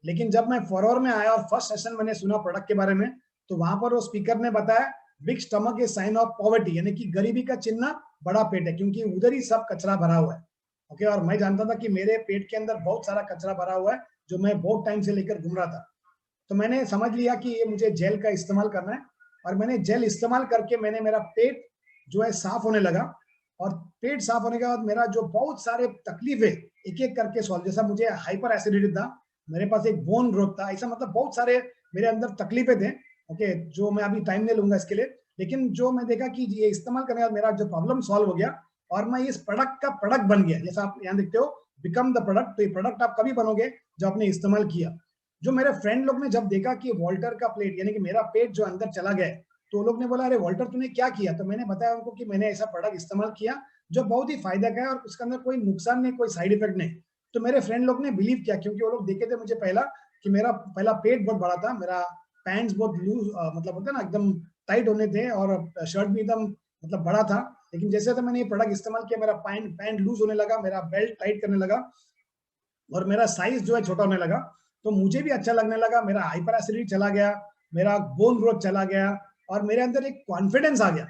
Speaker 2: लेकिन जब मैं फॉरवर्ड में आया और फर्स्ट सेशन मैंने सुना प्रोडक्ट के बारे में, तो वहां पर वो स्पीकर ने बताया big stomach is sine of poverty, यानी कि गरीबी का चिन्ह बड़ा पेट है, क्योंकि उधर ही सब कचरा भरा हुआ है। ओके, और मैं जानता था कि मेरे पेट के अंदर बहुत सारा कचरा भरा हुआ है जो मैं बहुत टाइम से लेकर घूम रहा था। तो मैंने समझ लिया कि ये मुझे जेल का इस्तेमाल करना है। और मैंने जेल इस्तेमाल करके मैंने मेरा पेट जो है साफ होने लगा, और पेट साफ होने के बाद मेरा जो बहुत सारे तकलीफें एक एक करके सॉल्व, जैसा मुझे हाइपर एसिडिटी था, मेरे पास एक बोन ग्रोथ था, ऐसा मतलब बहुत सारे मेरे अंदर तकलीफें थे, ओके, जो मैं अभी टाइम नहीं लूंगा इसके लिए। लेकिन जो मैं देखा कि ये इस्तेमाल करने के बाद मेरा जो प्रॉब्लम सॉल्व हो गया और मैं इस प्रोडक्ट का प्रोडक्ट बन गया, जैसा आप यहाँ देखते हो बिकम द प्रोडक्ट। तो ये प्रोडक्ट आप कभी बनोगे जो आपने इस्तेमाल किया। जो मेरे फ्रेंड लोग ने जब देखा कि वॉल्टर का प्लेट यानी कि मेरा पेट जो अंदर चला गया, तो वो लोग ने बोला अरे वॉल्टर तूने क्या किया, तो मैंने बताया उनको कि मैंने ऐसा प्रोडक्ट इस्तेमाल किया जो बहुत ही फायदा का है और उसके अंदर कोई नुकसान नहीं, कोई साइड इफेक्ट नहीं। तो मेरे फ्रेंड लोग ने बिलीव किया, क्योंकि वो लोग देखे थे मुझे पहला कि मेरा पहला पेट बहुत बड़ा था, मेरा पैंट्स बहुत लूज मतलब होता है ना एकदम टाइट होने थे, और शर्ट भी एकदम मतलब बड़ा था। लेकिन जैसे तो मैंने ये प्रोडक्ट इस्तेमाल किया, मेरा पैंट लूज होने लगा, मेरा बेल्ट टाइट करने लगा और मेरा साइज जो है छोटा होने लगा। तो मुझे भी अच्छा लगने लगा, मेरा हाइपर एसिडिटी चला गया, मेरा बोन ग्रोथ चला गया और मेरे अंदर एक कॉन्फिडेंस आ गया,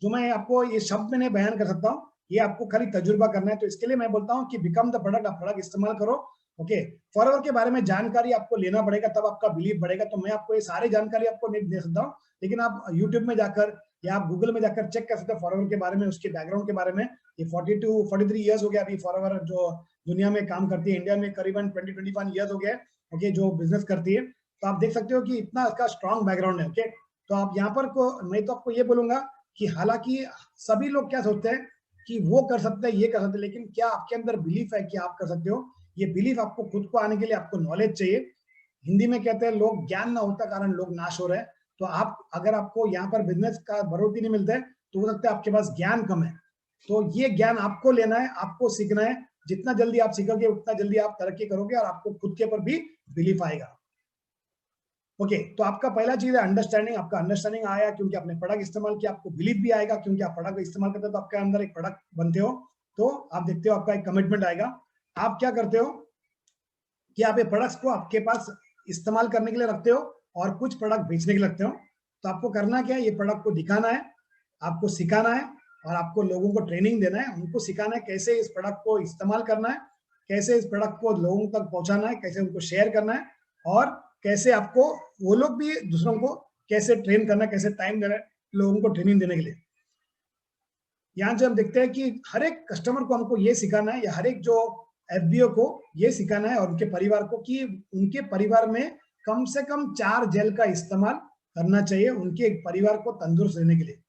Speaker 2: जो मैं आपको ये शब्द में नहीं बयान कर सकता हूँ, ये आपको खाली तजुर्बा करना है। तो इसके लिए मैं बोलता हूँ कि बिकम द प्रोडक्ट, आप प्रोडक्ट इस्तेमाल करो, ओके। फॉरएवर के बारे में जानकारी आपको लेना पड़ेगा, तब आपका बिलीव बढ़ेगा। तो मैं आपको ये सारी जानकारी आपको नहीं दे सकता हूँ, लेकिन आप यूट्यूब में जाकर या आप गूगल में जाकर चेक कर सकते हो फॉरएवर के बारे में, उसके बैकग्राउंड के बारे में। ये 43 ईयर्स हो गया अभी फॉरएवर जो दुनिया में काम करती है, इंडिया में करीबन 20-21 ईयर्स हो गए, ओके, जो बिजनेस करती है। तो आप देख सकते हो कि इतना इसका स्ट्रॉन्ग बैकग्राउंड है, ओके। तो आप यहाँ पर मैं तो आपको ये बोलूंगा कि हालांकि सभी लोग क्या सोचते हैं कि वो कर सकते हैं, ये कर सकते हैं, लेकिन क्या आपके अंदर बिलीफ है कि आप कर सकते हो? ये बिलीफ आपको खुद को आने के लिए आपको नॉलेज चाहिए। हिंदी में कहते हैं लोग ज्ञान ना होता कारण लोग नाश हो रहे हैं। तो आप अगर आपको यहाँ पर बिजनेस का बढ़ोतरी नहीं मिलता है तो हो सकता है आपके पास ज्ञान कम है। तो ये ज्ञान आपको लेना है, आपको सीखना है। जितना जल्दी आप सीखोगे उतना जल्दी आप तरक्की करोगे और आपको खुद के ऊपर भी बिलीफ आएगा, ओके। तो आपका पहला चीज है अंडरस्टैंडिंग। आपका अंडरस्टैंडिंग आया क्योंकि आपने प्रोडक्ट इस्तेमाल किया, आपको बिलीफ भी आएगा क्योंकि आप प्रोडक्ट इस्तेमाल करते हो, तो आपके अंदर एक प्रोडक्ट बनते हो। तो आप देखते हो आपका एक कमिटमेंट आएगा। आप क्या करते हो कि आप ये प्रोडक्ट्स को आपके पास इस्तेमाल करने के लिए रखते हो और कुछ प्रोडक्ट बेचने के लिए रखते हो। तो आपको करना क्या है, ये प्रोडक्ट को दिखाना है, आपको सिखाना है और आपको लोगों को ट्रेनिंग देना है। उनको सिखाना है कैसे इस प्रोडक्ट को इस्तेमाल करना है, कैसे इस प्रोडक्ट को लोगों तक पहुंचाना है, कैसे उनको शेयर करना है और कैसे आपको वो लोग भी दूसरों को कैसे ट्रेन करना है, कैसे टाइम देना है लोगों को ट्रेनिंग देने के लिए। यहाँ जो हम देखते हैं कि हर एक कस्टमर को हमको ये सिखाना है या हर एक जो एफबीओ को ये सिखाना है और उनके परिवार को कि उनके परिवार में कम से कम 4 जेल का इस्तेमाल करना चाहिए उनके परिवार को तंदुरुस्त रहने के लिए।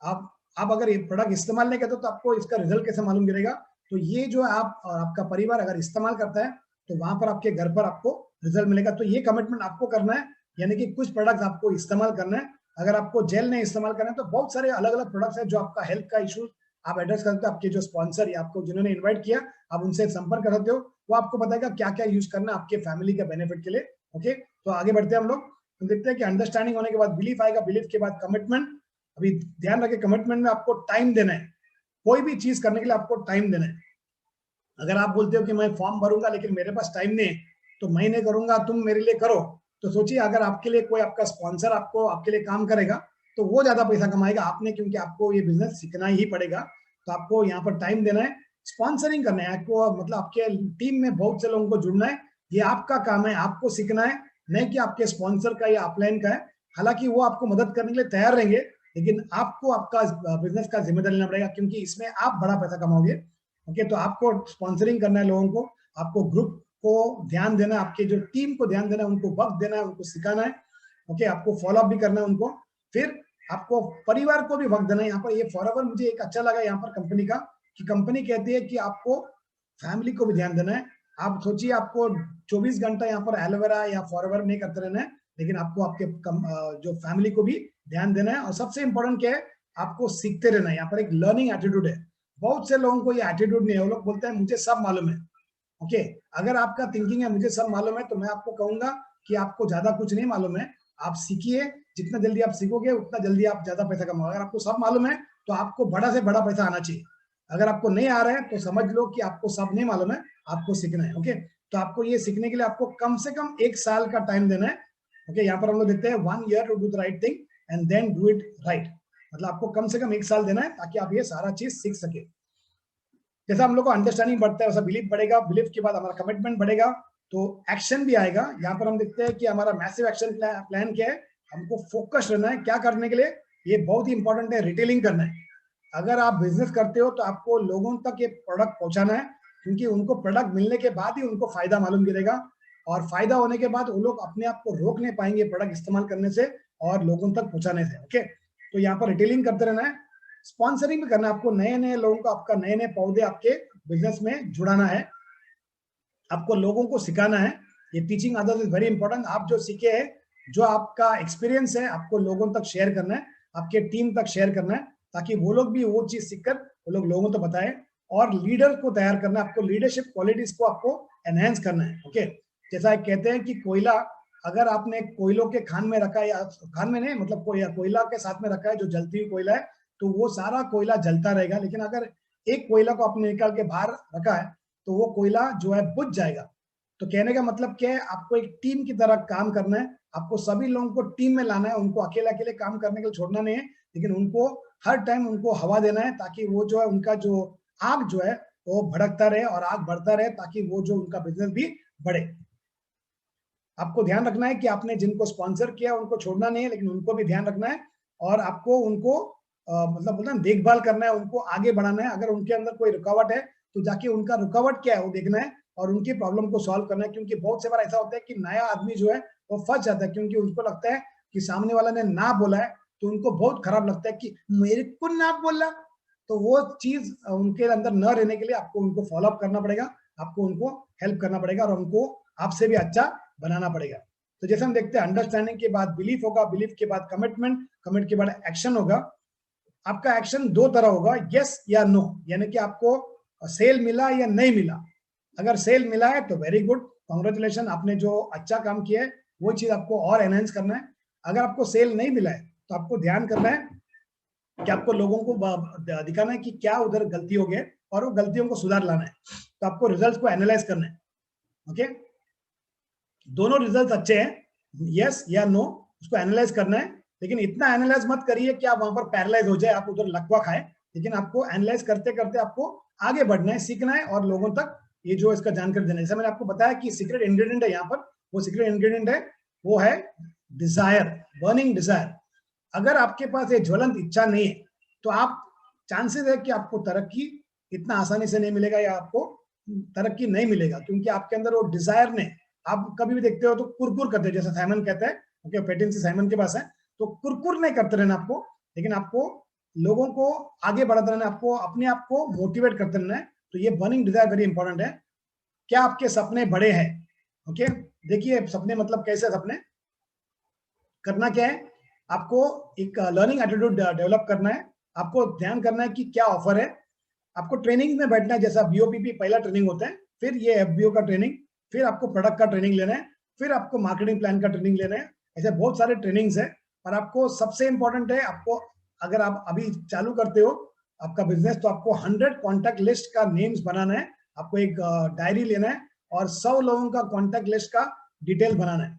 Speaker 2: आप अगर ये प्रोडक्ट इस्तेमाल नहीं करते तो आपको इसका रिजल्ट कैसे मालूम गिरेगा? तो ये जो आप और आपका परिवार अगर इस्तेमाल करता है तो वहां पर आपके घर पर आपको रिजल्ट मिलेगा। तो ये कमिटमेंट आपको करना है, यानी कि कुछ प्रोडक्ट आपको इस्तेमाल करना है। अगर आपको जेल नहीं इस्तेमाल करना है तो बहुत सारे अलग अलग प्रोडक्ट्स हैं जो आपका हेल्थ का इशू आप एड्रेस कर सकते हो। आपके जो स्पॉन्सर या आपको जिन्होंने इन्वाइट किया आप उनसे संपर्क कर सकते हो, वो आपको बताएगा क्या क्या यूज करना है आपके फैमिली के बेनिफिट के लिए, ओके। तो आगे बढ़ते हैं हम लोग। तो देखते हैं कि अंडरस्टैंडिंग होने के बाद बिलीफ आएगा, बिलीफ के बाद कमिटमेंट। अभी ध्यान रखें कमिटमेंट में आपको टाइम देना है, कोई भी चीज करने के लिए आपको टाइम देना है। अगर आप बोलते हो कि मैं फॉर्म भरूंगा लेकिन मेरे पास टाइम नहीं है तो मैं नहीं करूंगा, तुम मेरे लिए करो, तो सोचिए अगर आपके लिए कोई आपका स्पॉन्सर आपको आपके लिए काम करेगा तो वो ज्यादा पैसा कमाएगा आपने, क्योंकि आपको ये बिजनेस सीखना ही पड़ेगा। तो आपको यहाँ पर टाइम देना है, स्पॉन्सरिंग करना है आपको, मतलब आपके टीम में बहुत से लोगों को जुड़ना है। ये आपका काम है, आपको सीखना है, नहीं कि आपके स्पॉन्सर का या अपलाइन का है। हालांकि वो आपको मदद करने के लिए तैयार रहेंगे लेकिन आपको आपका बिजनेस का जिम्मेदारी लेना पड़ेगा क्योंकि इसमें आप बड़ा पैसा कमाओगे, ओके। तो आपको स्पॉन्सरिंग करना है लोगों को, आपको ग्रुप को ध्यान देना है, आपके जो टीम को ध्यान देना है, उनको वक्त देना है, उनको सिखाना है, ओके। आपको फॉलो अप भी करना है उनको, फिर आपको परिवार को भी वक्त देना है। यहाँ पर ये फॉरएवर मुझे एक अच्छा लगा यहाँ पर कंपनी का कि कंपनी कहती है कि आपको फैमिली को भी ध्यान देना है। आप सोचिए आपको 24 घंटा यहाँ पर एलोवेरा या फॉरएवर नहीं करते रहना है, लेकिन आपको आपके जो फैमिली को भी ध्यान देना है। और सबसे इंपॉर्टेंट क्या है, आपको सीखते रहना है। यहाँ पर एक लर्निंग एटीट्यूड है, बहुत से लोगों को ये एटीट्यूड नहीं है, वो लोग बोलते हैं मुझे सब मालूम है, ओके। अगर आपका थिंकिंग है मुझे सब मालूम है तो मैं आपको कहूंगा कि आपको ज्यादा कुछ नहीं मालूम है, आप सीखिए। जितना जल्दी आप सीखोगे उतना जल्दी आप ज्यादा पैसा कमाओगे। अगर आपको सब मालूम है तो आपको बड़ा से बड़ा पैसा आना चाहिए। अगर आपको नहीं आ रहा है तो समझ लो कि आपको सब नहीं मालूम है, आपको सीखना है, ओके। तो आपको ये सीखने के लिए आपको कम से कम 1 साल का टाइम देना है, ओके। यहाँ पर हम लोग देखते हैं 1 year to do the right thing and then do it right. मतलब आपको कम से कम 1 साल देना है ताकि आप ये सारा चीज सीख सके। जैसा हम लोग को अंडरस्टैंडिंग बढ़ता है वैसा बिलीफ बढ़ेगा, बिलीफ के बाद हमारा कमिटमेंट बढ़ेगा तो एक्शन भी आएगा। यहाँ पर हम देखते हैं कि हमारा मैसिव एक्शन प्लान क्या है, हमको फोकस रहना है क्या करने के लिए, ये बहुत ही इंपॉर्टेंट है, रिटेलिंग करना है। अगर आप बिजनेस करते हो तो आपको लोगों तक ये प्रोडक्ट पहुंचाना है, क्योंकि उनको प्रोडक्ट मिलने के बाद ही उनको फायदा मालूम गिरेगा, और फायदा होने के बाद वो लोग अपने आप को रोक नहीं पाएंगे प्रोडक्ट इस्तेमाल करने से और लोगों तक पहुंचाने से। ओके, तो यहाँ पर रिटेलिंग करते रहना है, स्पॉन्सरिंग भी करना है आपको, नए नए लोगों को, आपका नए नए पौधे आपके बिजनेस में जुड़ाना है, आपको लोगों को सिखाना है। ये teaching others is very important. आप जो सीखे हैं, जो आपका एक्सपीरियंस है, आपको लोगों तक शेयर करना है, आपके टीम तक शेयर करना है, ताकि वो लोग भी वो चीज सीखकर वो लोग लोगों को बताएं। और लीडर को तैयार करना है, आपको लीडरशिप क्वालिटीज को आपको एनहेंस करना है। ओके, जैसा कहते हैं कि कोयला, अगर आपने कोयलों के खान में रखा है, या खान में नहीं मतलब कोयला के साथ में रखा है, जो जलती हुई कोयला है, तो वो सारा कोयला जलता रहेगा। लेकिन अगर एक कोयला को आपने निकाल के बाहर रखा है तो वो कोयला जो है बुझ जाएगा। तो कहने का मतलब क्या है, आपको एक टीम की तरह काम करना है, आपको सभी लोगों को टीम में लाना है, उनको अकेले अकेले काम करने के लिए छोड़ना नहीं है, लेकिन उनको हर टाइम उनको हवा देना है, ताकि वो जो है उनका जो आग जो है वो भड़कता रहे और आग बढ़ता रहे, ताकि वो जो उनका बिजनेस भी बढ़े। आपको ध्यान रखना है कि आपने जिनको स्पॉन्सर किया उनको छोड़ना नहीं है, लेकिन उनको भी ध्यान रखना है, और आपको उनको मतलब बोलते हैं देखभाल करना है, उनको आगे बढ़ाना है। अगर उनके अंदर कोई रुकावट है तो जाके उनका रुकावट क्या है वो देखना है और उनकी प्रॉब्लम को सॉल्व करना है। क्योंकि बहुत से बार ऐसा होता है कि नया आदमी जो है वो फंस जाता है, क्योंकि उनको लगता है कि सामने वाला ने ना बोला है, तो उनको बहुत खराब लगता है कि मेरे को ना बोला। तो वो चीज उनके अंदर न रहने के लिए आपको उनको फॉलो अप करना पड़ेगा, आपको उनको हेल्प करना पड़ेगा, और उनको आपसे भी अच्छा बनाना पड़ेगा। तो जैसे हम देखते हैं, अंडरस्टैंडिंग के बाद बिलीफ होगा, बिलीफ के बाद कमिटमेंट, कमिट के बाद एक्शन होगा। आपका एक्शन दो तरह होगा, यस या नो, यानी कि आपको सेल मिला या नहीं मिला। अगर सेल मिला है तो वेरी गुड, कॉन्ग्रेचुलेशन, आपने जो अच्छा काम किया है वो चीज आपको और एनहेंस करना है। अगर आपको सेल नहीं मिला है तो आपको ध्यान करना है कि आपको लोगों को दिखाना है कि क्या उधर गलती हो गई और वो गलतियों को सुधार लाना है। तो आपको रिजल्ट को एनालाइज करना है। ओके, दोनों रिजल्ट अच्छे हैं, यस या नो, उसको एनालाइज करना है। लेकिन इतना एनालाइज मत करिए कि आप वहां पर पैरालाइज हो जाए, आप उधर लकवा खाए। लेकिन आपको एनालाइज करते करते आपको आगे बढ़ना है, सीखना है और लोगों तक ये जो इसका जानकारी देना है। जैसे मैंने आपको बताया कि सीक्रेट इंग्रेडिएंट है यहाँ पर, वो सीक्रेट इंग्रेडिएंट है वो है डिजायर, बर्निंग डिजायर। अगर आपके पास ये ज्वलंत इच्छा नहीं है तो आप चांसेस है कि आपको तरक्की इतना आसानी से नहीं मिलेगा, या आपको तरक्की नहीं मिलेगा, क्योंकि आपके अंदर वो डिजायर ने, आप कभी भी देखते हो तो कुरकुर करते हैं, जैसा साइमन कहता है, ओके, पेटेंसी साइमन के पास है, तो कुरकुर नहीं करते रहना आपको, लेकिन आपको लोगों को आगे बढ़ाते रहना, आपको अपने आप को मोटिवेट करते रहना है। तो ये बर्निंग डिजायर वेरी इंपॉर्टेंट है। क्या आपके सपने बड़े हैं? ओके, देखिए सपने मतलब कैसे सपने, करना क्या है, आपको एक लर्निंग एटीट्यूड डेवलप करना है, आपको ध्यान करना है कि क्या ऑफर है, आपको ट्रेनिंग में बैठना है, जैसा बीओपीपी पहला ट्रेनिंग होता है, फिर ये एफबीओ का ट्रेनिंग, फिर आपको प्रोडक्ट का ट्रेनिंग लेना है, फिर आपको मार्केटिंग प्लान का ट्रेनिंग लेना है। ऐसे बहुत सारे ट्रेनिंग्स है, और आपको सबसे इंपॉर्टेंट है, आपको अगर आप अभी चालू करते हो आपका बिजनेस, तो आपको 100 कॉन्टैक्ट लिस्ट का नेम्स बनाना है, आपको एक डायरी लेना है और 100 लोगों का कॉन्टैक्ट लिस्ट का डिटेल बनाना है।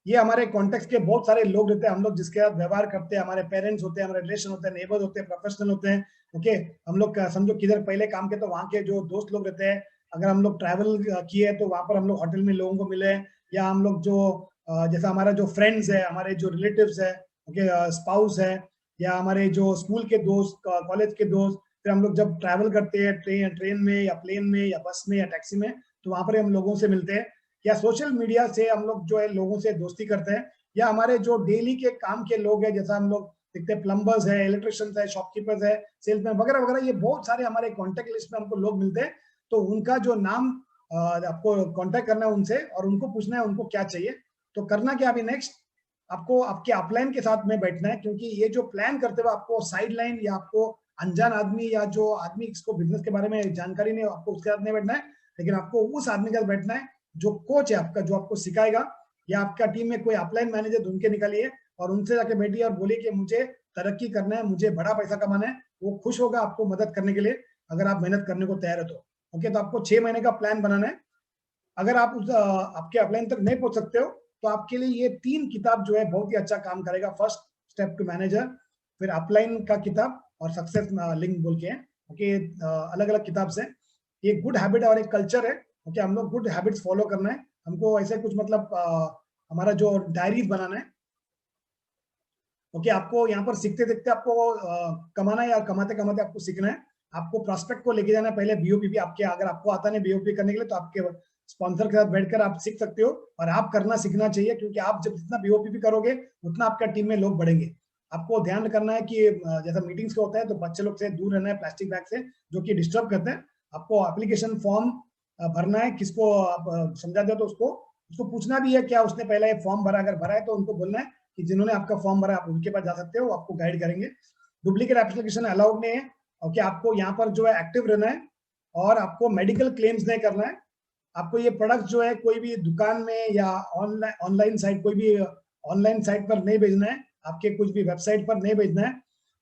Speaker 2: ये हमारे कॉन्टेक्स्ट के बहुत सारे लोग रहते हैं, हम लोग जिसके साथ व्यवहार करते हैं, हमारे पेरेंट्स होते हैं, हमारे रिलेशन होते हैं, नेबर्स होते हैं, प्रोफेशनल होते हैं। ओके, हम लोग समझो किधर पहले काम किया तो वहाँ के जो दोस्त लोग रहते हैं, अगर हम लोग ट्रैवल किए तो वहाँ पर हम लोग होटल में लोगों को मिले, या हम लोग जो जैसा हमारा जो फ्रेंड्स है, हमारे जो रिलेटिव्स है, ओके, स्पाउस है, या हमारे जो स्कूल के दोस्त, कॉलेज के दोस्त, फिर हम लोग जब ट्रैवल करते हैं ट्रेन में या प्लेन में या बस में या टैक्सी में, तो वहाँ पर हम लोगों से मिलते हैं, या सोशल मीडिया से हम लोग जो है लोगों से दोस्ती करते हैं, या हमारे जो डेली के काम के लोग हैं, जैसा हम लोग देखते हैं प्लम्बर्स है, इलेक्ट्रिशियंस है, शॉपकीपर्स है, सेल्समैन वगैरह वगैरह, ये बहुत सारे हमारे कॉन्टेक्ट लिस्ट में हमको लोग मिलते हैं। तो उनका जो नाम आपको कॉन्टेक्ट करना है उनसे, और उनको पूछना है उनको क्या चाहिए। तो करना क्या अभी नेक्स्ट, आपको आपके अपलाइन के साथ में बैठना है, क्योंकि ये जो प्लान करते हुए आपको साइड लाइन या आपको अनजान आदमी या जो आदमी इसको बिजनेस के बारे में जानकारी नहीं, आपको उसके साथ नहीं बैठना है, लेकिन आपको उस आदमी के साथ बैठना है जो कोच है आपका, जो आपको सिखाएगा, या आपका टीम में कोई अपलाइन मैनेजर ढूंढ के निकालिए और उनसे जाके बैठिए और बोलिए कि मुझे तरक्की करना है, मुझे बड़ा पैसा कमाना है। वो खुश होगा आपको मदद करने के लिए, अगर आप मेहनत करने को तैयार है तो। ओके, तो आपको 6 महीने का प्लान बनाना है। अगर आप उस आपके अपलाइन तक नहीं पहुंच सकते हो तो आपके लिए ये 3 किताब जो है बहुत ही अच्छा काम करेगा। फर्स्ट स्टेप टू मैनेजर, फिर अपलाइन का किताब, और सक्सेस लिंक बोल के है। ओके, अलग अलग किताब से ये गुड हैबिट और एक कल्चर है। ओके, हम लोग गुड हैबिट्स फॉलो करना है, हमको ऐसे कुछ मतलब हमारा जो डायरी बनाना है। ओके, आपको यहाँ पर सीखते सीखते आपको कमाना है या कमाते कमाते आपको सीखना है। आपको प्रोस्पेक्ट को लेके जाना है पहले बीओपी आपके, अगर आपको आता नहीं बीओपी करने के लिए तो आपके स्पॉन्सर के साथ बैठकर आप सीख सकते हो, और आप करना सीखना चाहिए, क्योंकि आप जब जितना बीओपी करोगे उतना आपका टीम में लोग बढ़ेंगे। आपको ध्यान करना है कि जैसा मीटिंग्स का होता है तो बच्चे लोग से दूर रहना है, प्लास्टिक बैग से जो कि डिस्टर्ब करते हैं। आपको एप्लीकेशन फॉर्म भरना है, किसको आप समझा दो तो उसको पूछना भी है क्या उसने पहले फॉर्म भरा, अगर भरा है तो उनको बोलना है कि जिन्होंने आपका फॉर्म भरा आप उनके पास जा सकते हो, आपको गाइड करेंगे। डुप्लीकेट एप्लीकेशन अलाउड नहीं है। ओके, आपको यहाँ पर जो है एक्टिव रहना है, और आपको मेडिकल क्लेम्स नहीं करना है। आपको ये प्रोडक्ट जो है कोई भी दुकान में या ऑनलाइन साइट, कोई भी ऑनलाइन साइट पर नहीं भेजना है, आपके कुछ भी वेबसाइट पर नहीं भेजना है।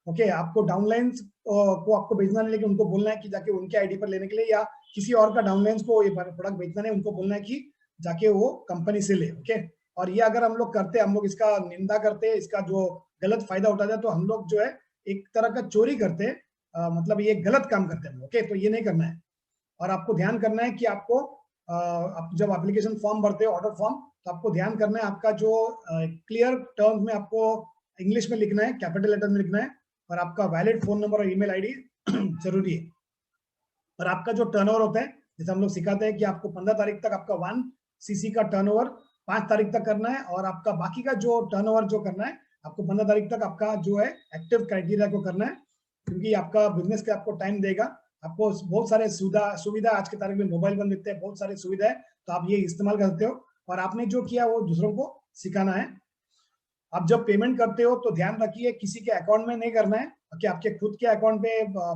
Speaker 2: ओके, आपको डाउनलाइंस को आपको भेजना नहीं, लेकिन उनको बोलना है कि जाके उनके आईडी पर लेने के लिए, या किसी और का डाउनलाइंस को ये प्रोडक्ट भेजना नहीं, उनको बोलना है कि जाके वो कंपनी से ले। ओके, और ये अगर हम लोग करते, हम लोग इसका निंदा करते, इसका जो गलत फायदा उठाते हैं, तो हम लोग जो है एक तरह का चोरी करते, मतलब ये गलत काम करते हैं। ओके, तो ये नहीं करना है। और आपको ध्यान करना है कि आपको आप जब एप्लीकेशन फॉर्म भरते हो, ऑर्डर फॉर्म, तो आपको ध्यान करना है आपका जो क्लियर टर्म्स में आपको इंग्लिश में लिखना है, कैपिटल लेटर में लिखना है, और आपका वैलिड फोन नंबर और ईमेल आईडी जरूरी है। और आपका जो टर्नओवर होता है, जैसे हम लोग सिखाते हैं कि आपको 15 तारीख तक आपका 1 सीसी का टर्नओवर 5 तारीख तक करना है, और आपका बाकी का जो टर्नओवर जो करना है आपको 15 तारीख तक आपका जो है एक्टिव क्राइटेरिया को करना है, क्योंकि आपका बिजनेस का आपको टाइम देगा। आपको बहुत सारे सुविधा आज के तारीख में मोबाइल पर मिलते हैं, बहुत सारी सुविधा है, तो आप ये इस्तेमाल कर सकते हो। और आपने जो किया वो दूसरों को सिखाना है। आप जब पेमेंट करते हो तो ध्यान रखिए किसी के अकाउंट में नहीं करना है, कि आपके खुद के अकाउंट पे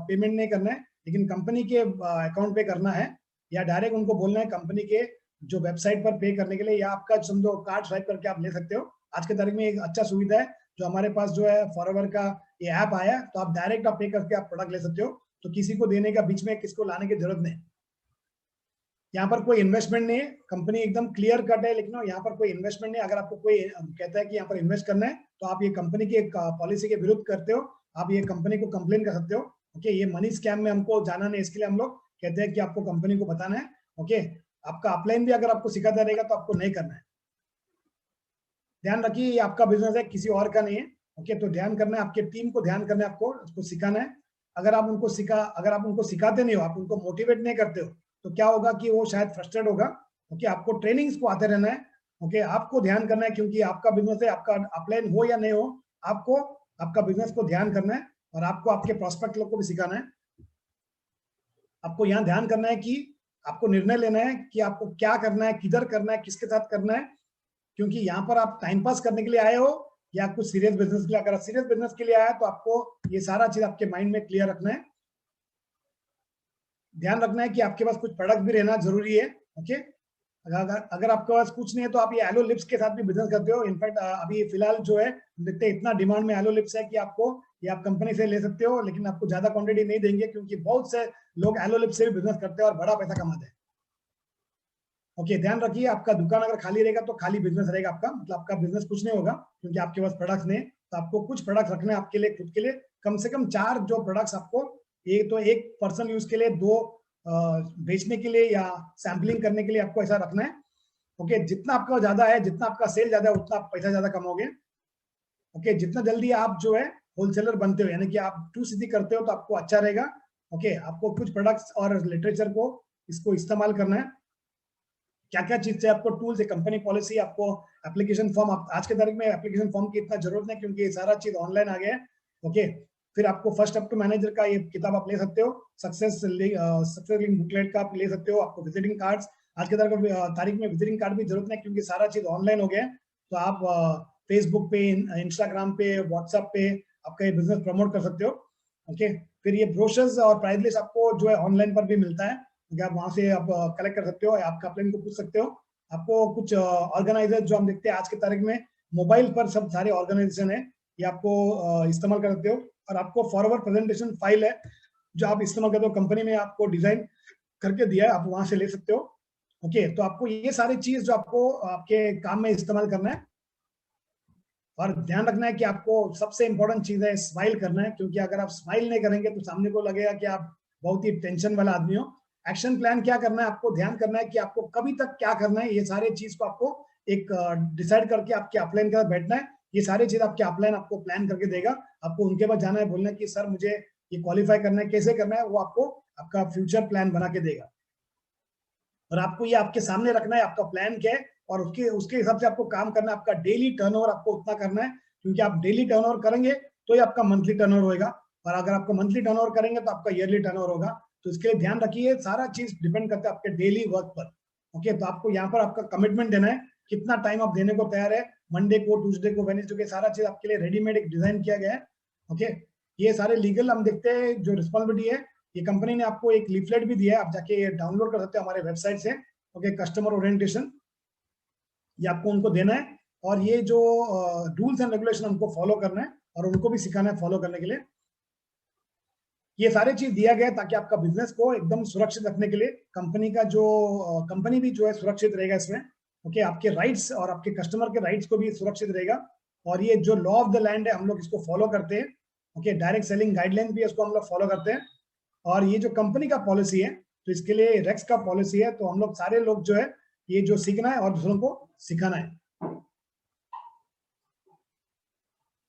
Speaker 2: पेमेंट नहीं करना है, लेकिन कंपनी के अकाउंट पे करना है, या डायरेक्ट उनको बोलना है कंपनी के जो वेबसाइट पर पे करने के लिए, या आपका समझो कार्ड स्वाइप करके आप ले सकते हो। आज के तारीख में एक अच्छा सुविधा है जो हमारे पास जो है फॉरएवर का ये ऐप आया, तो आप डायरेक्ट आप पे करके आप प्रोडक्ट ले सकते हो, तो किसी को देने का बीच में किसको लाने की जरूरत नहीं। यहाँ पर कोई इन्वेस्टमेंट नहीं है, कंपनी एकदम क्लियर कट है, लेकिन यहाँ पर कोई इन्वेस्टमेंट नहीं। अगर आपको कोई कहता है कि यहाँ पर इन्वेस्ट करना है, तो आप ये कंपनी की पॉलिसी के विरुद्ध करते हो, आप ये कंपनी को कंप्लेन कर सकते हो। ओके, ये मनी स्कैम में हमको जाना नहीं, इसके लिए हम लोग कहते हैं कि आपको कंपनी को बताना है। ओके, आपका अपलाइन भी अगर आपको सिखाता रहेगा तो आपको नहीं करना है। ध्यान रखिए ये आपका बिजनेस है, किसी और का नहीं है। ओके, तो ध्यान करना है, आपके टीम को ध्यान करना है, आपको उसको सिखाना है। अगर आप उनको सिखाते नहीं हो, आप उनको मोटिवेट नहीं करते हो, तो क्या होगा कि वो शायद फ्रस्ट्रेट होगा। ओके, आपको ट्रेनिंग्स को आते रहना है। ओके, आपको ध्यान करना है, क्योंकि आपका बिजनेस है, आपका अपलाइन हो या नहीं हो, आपको आपका बिजनेस को ध्यान करना है, और आपको आपके प्रोस्पेक्ट लोग को भी सिखाना है। आपको यहाँ ध्यान करना है कि आपको निर्णय लेना है कि आपको क्या करना है, किधर करना है, किसके साथ करना है, क्योंकि यहाँ पर आप टाइम पास करने के लिए आए हो या कुछ सीरियस बिजनेस के लिए। अगर सीरियस बिजनेस के लिए आया तो आपको ये सारा चीज आपके माइंड में क्लियर रखना है। ध्यान रखना है कि आपके पास कुछ प्रोडक्ट भी रहना जरूरी है। ओके, अगर आपके पास कुछ नहीं है तो आप ये एलो लिप्स के साथ भी बिजनेस करते हो। इनफैक्ट अभी फिलहाल जो है देखते हैं इतना डिमांड में एलो लिप्स है कि आपको ये आप कंपनी से ले सकते हो, लेकिन आपको ज्यादा क्वांटिटी नहीं देंगे, क्योंकि बहुत से लोग एलो लिप्स से भी बिजनेस करते हैं और बड़ा पैसा कमाते हैं। ओके, ध्यान रखिए आपका दुकान अगर खाली रहेगा तो खाली बिजनेस रहेगा आपका, मतलब आपका बिजनेस कुछ नहीं होगा, क्योंकि आपके पास प्रोडक्ट्स नहीं। तो आपको कुछ प्रोडक्ट्स रखने आपके लिए, खुद के लिए कम से कम 4 जो प्रोडक्ट्स आपको, एक पर्सनल यूज के लिए, 2 बेचने के लिए या सैम्पलिंग करने के लिए आपको ऐसा रखना है। ओके, जितना आपका ज्यादा है, जितना आपका सेल ज्यादा है, उतना आप पैसा ज्यादा कमाओगे। ओके, जितना जल्दी आप जो है होलसेलर बनते हो, यानी कि आप 2 सीधी करते हो, तो आपको अच्छा रहेगा। ओके, आपको कुछ प्रोडक्ट्स और लिटरेचर को इसको इस्तेमाल करना है। क्या क्या चीज से आपको टूल्स है, कंपनी पॉलिसी, आपको एप्लीकेशन फॉर्म। आज के तारीख में एप्लीकेशन फॉर्म की इतना जरूरत नहीं, क्योंकि ये सारा चीज ऑनलाइन आ गया है। ओके, फिर आपको फर्स्ट अप टू मैनेजर का ये किताब आप ले सकते हो, सक्सेस लिंक बुकलेट का आप ले सकते हो। आपको विजिटिंग कार्ड्स, आज के तारीख में विजिटिंग कार्ड भी जरूरत नहीं, क्योंकि सारा चीज ऑनलाइन हो गया है। तो आप फेसबुक पे, इंस्टाग्राम पे, व्हाट्सएप पे आपका ये बिजनेस प्रमोट कर सकते हो। ओके, फिर ये ब्रोशर्स और प्राइस लिस्ट आपको जो है ऑनलाइन पर भी मिलता है, आप वहां से आप कलेक्ट कर सकते हो, आपका अपलाइन को पूछ सकते हो। आपको कुछ ऑर्गेनाइजर जो हम देखते हैं आज की तारीख में मोबाइल पर, सब सारे ऑर्गेनाइजेशन है, ये आपको इस्तेमाल कर सकते हो। और आपको फॉरवर्ड प्रेजेंटेशन फाइल है जो आप इस्तेमाल करते हो, कंपनी में आपको डिजाइन करके दिया है, आप वहां से ले सकते हो। ओके, तो आपको ये सारी चीज जो आपको आपके काम में इस्तेमाल करना है। और ध्यान रखना है कि आपको सबसे इंपॉर्टेंट चीज है स्माइल करना है, क्योंकि अगर आप स्माइल नहीं करेंगे तो सामने को लगेगा कि आप बहुत ही टेंशन वाला आदमी हो। एक्शन प्लान क्या करना है, आपको ध्यान करना है कि आपको कभी तक क्या करना है, ये सारे चीज को आपको एक डिसाइड करके आपके अपलाइन के साथ बैठना है। ये सारी चीज आपके अपलाइन आपको प्लान करके देगा। आपको उनके पास जाना है, बोलना है कि सर मुझे ये क्वालिफाई करना है, कैसे करना है, वो आपको आपका फ्यूचर प्लान बना के देगा। और आपको ये आपके सामने रखना है आपका प्लान क्या है, और उसके उसके हिसाब से आपको काम करना है। आपका डेली टर्नओवर आपको उतना करना है, क्योंकि आप डेली टर्नओवर करेंगे तो ही आपका मंथली टर्नओवर होगा, और अगर आपका मंथली टर्नओवर करेंगे तो आपका ईयरली टर्नओवर होगा। तो इसके लिए ध्यान रखिए, सारा चीज डिपेंड करता है आपके डेली वर्क पर। ओके, तो आपको यहाँ पर आपका कमिटमेंट देना है, कितना टाइम आप देने को तैयार है। मंडे को, ट्यूसडे को, वेडनेसडे को, सारा चीज आपके लिए रेडीमेड एक डिजाइन किया गया है। ओके, ये सारे लीगल हम देखते हैं जो रिस्पॉन्सिबिलिटी है। ये कंपनी ने आपको एक लीफलेट भी दिया है, आप जाके डाउनलोड कर सकते हो हमारे वेबसाइट से। ओके, कस्टमर ओरिएंटेशन, ये आपको उनको देना है, और ये जो रूल्स एंड रेगुलेशन हमको फॉलो करना है, और उनको भी सिखाना है फॉलो करने के लिए। ये सारे चीज दिया गया है ताकि आपका बिजनेस को एकदम सुरक्षित रखने के लिए, कंपनी का जो कंपनी भी जो है सुरक्षित रहेगा इसमें। ओके, आपके राइट्स और आपके कस्टमर के राइट्स को भी सुरक्षित रहेगा। और ये जो लॉ ऑफ द लैंड है, हम लोग इसको फॉलो करते हैं। ओके, डायरेक्ट सेलिंग गाइडलाइन भी इसको हम लोग फॉलो करते हैं। और ये जो कंपनी का पॉलिसी है, तो इसके लिए रेक्स का पॉलिसी है, तो हम लोग सारे लोग जो है ये जो सीखना है और दूसरों को सिखाना है।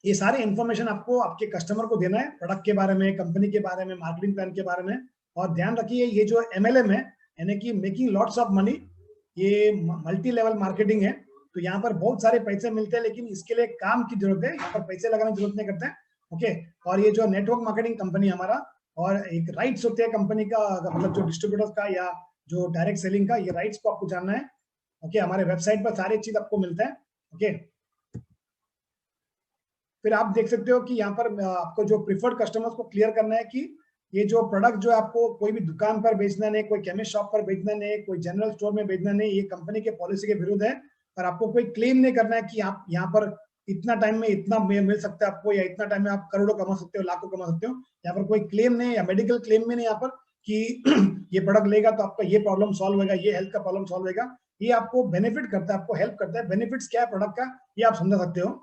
Speaker 2: ये सारे इंफॉर्मेशन आपको आपके कस्टमर को देना है, प्रोडक्ट के बारे में, कंपनी के बारे में, मार्केटिंग प्लान के बारे में। और ध्यान रखिए, ये जो MLM है, यानी कि मेकिंग लॉट्स ऑफ मनी, ये मल्टी लेवल मार्केटिंग है। तो यहाँ पर बहुत सारे पैसे मिलते हैं, लेकिन इसके लिए काम की जरूरत है, यहाँ पर पैसे लगाने की जरूरत नहीं करते हैं। ओके, और ये जो नेटवर्क मार्केटिंग कंपनी हमारा, और एक राइट्स होते हैं कंपनी का, मतलब जो डिस्ट्रीब्यूटर्स का या जो डायरेक्ट सेलिंग का, ये राइट्स को आपको जानना है। ओके, हमारे वेबसाइट पर सारी चीज आपको मिलता है। ओके, फिर आप देख सकते हो कि यहाँ पर आपको जो प्रिफर्ड कस्टमर्स को क्लियर करना है कि ये जो प्रोडक्ट जो आपको कोई भी दुकान पर बेचना नहीं, कोई केमिस्ट शॉप पर बेचना नहीं, कोई जनरल स्टोर में बेचना नहीं, ये कंपनी के पॉलिसी के विरुद्ध है। और आपको कोई क्लेम नहीं करना है कि आप यहाँ पर इतना टाइम में इतना मिल सकता है आपको, या इतना टाइम में आप करोड़ों कमा सकते हो, लाखों कमा सकते हो। यहाँ पर कोई क्लेम नहीं, या मेडिकल क्लेम में नहीं यहाँ पर कि ये प्रोडक्ट लेगा तो आपका ये प्रॉब्लम सॉल्व होगा, ये हेल्थ का प्रॉब्लम सॉल्व होगा। ये आपको बेनिफिट करता है, आपको हेल्प करता है। बेनिफिट्स क्या है प्रोडक्ट का, ये आप समझ सकते हो।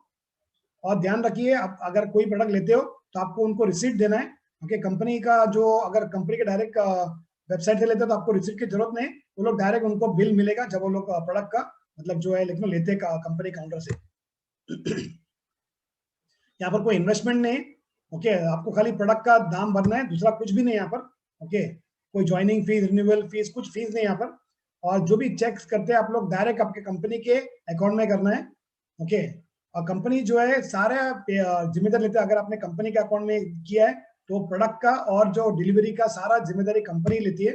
Speaker 2: और ध्यान रखिए, आप अगर कोई प्रोडक्ट लेते हो तो आपको उनको रिसीट देना है। ओके, कंपनी का जो, अगर कंपनी के डायरेक्ट वेबसाइट से लेते हो तो आपको रिसीट की जरूरत नहीं, वो लोग डायरेक्ट उनको बिल मिलेगा जब वो लोग प्रोडक्ट का मतलब जो है लेकिन लेते का कंपनी काउंटर से। यहाँ पर कोई इन्वेस्टमेंट नहीं। ओके, आपको खाली प्रोडक्ट का दाम भरना है, दूसरा कुछ भी नहीं यहाँ पर। ओके, कोई ज्वाइनिंग फीस, रिन्यूअल फीस, कुछ फीस नहीं यहाँ पर। और जो भी चेक्स करते हैं आप लोग डायरेक्ट आपके कंपनी के अकाउंट में करना है। ओके, और कंपनी जो है सारे जिम्मेदारी लेते हैं। अगर आपने कंपनी के अकाउंट में किया है तो प्रोडक्ट का और जो डिलीवरी का सारा जिम्मेदारी कंपनी लेती है।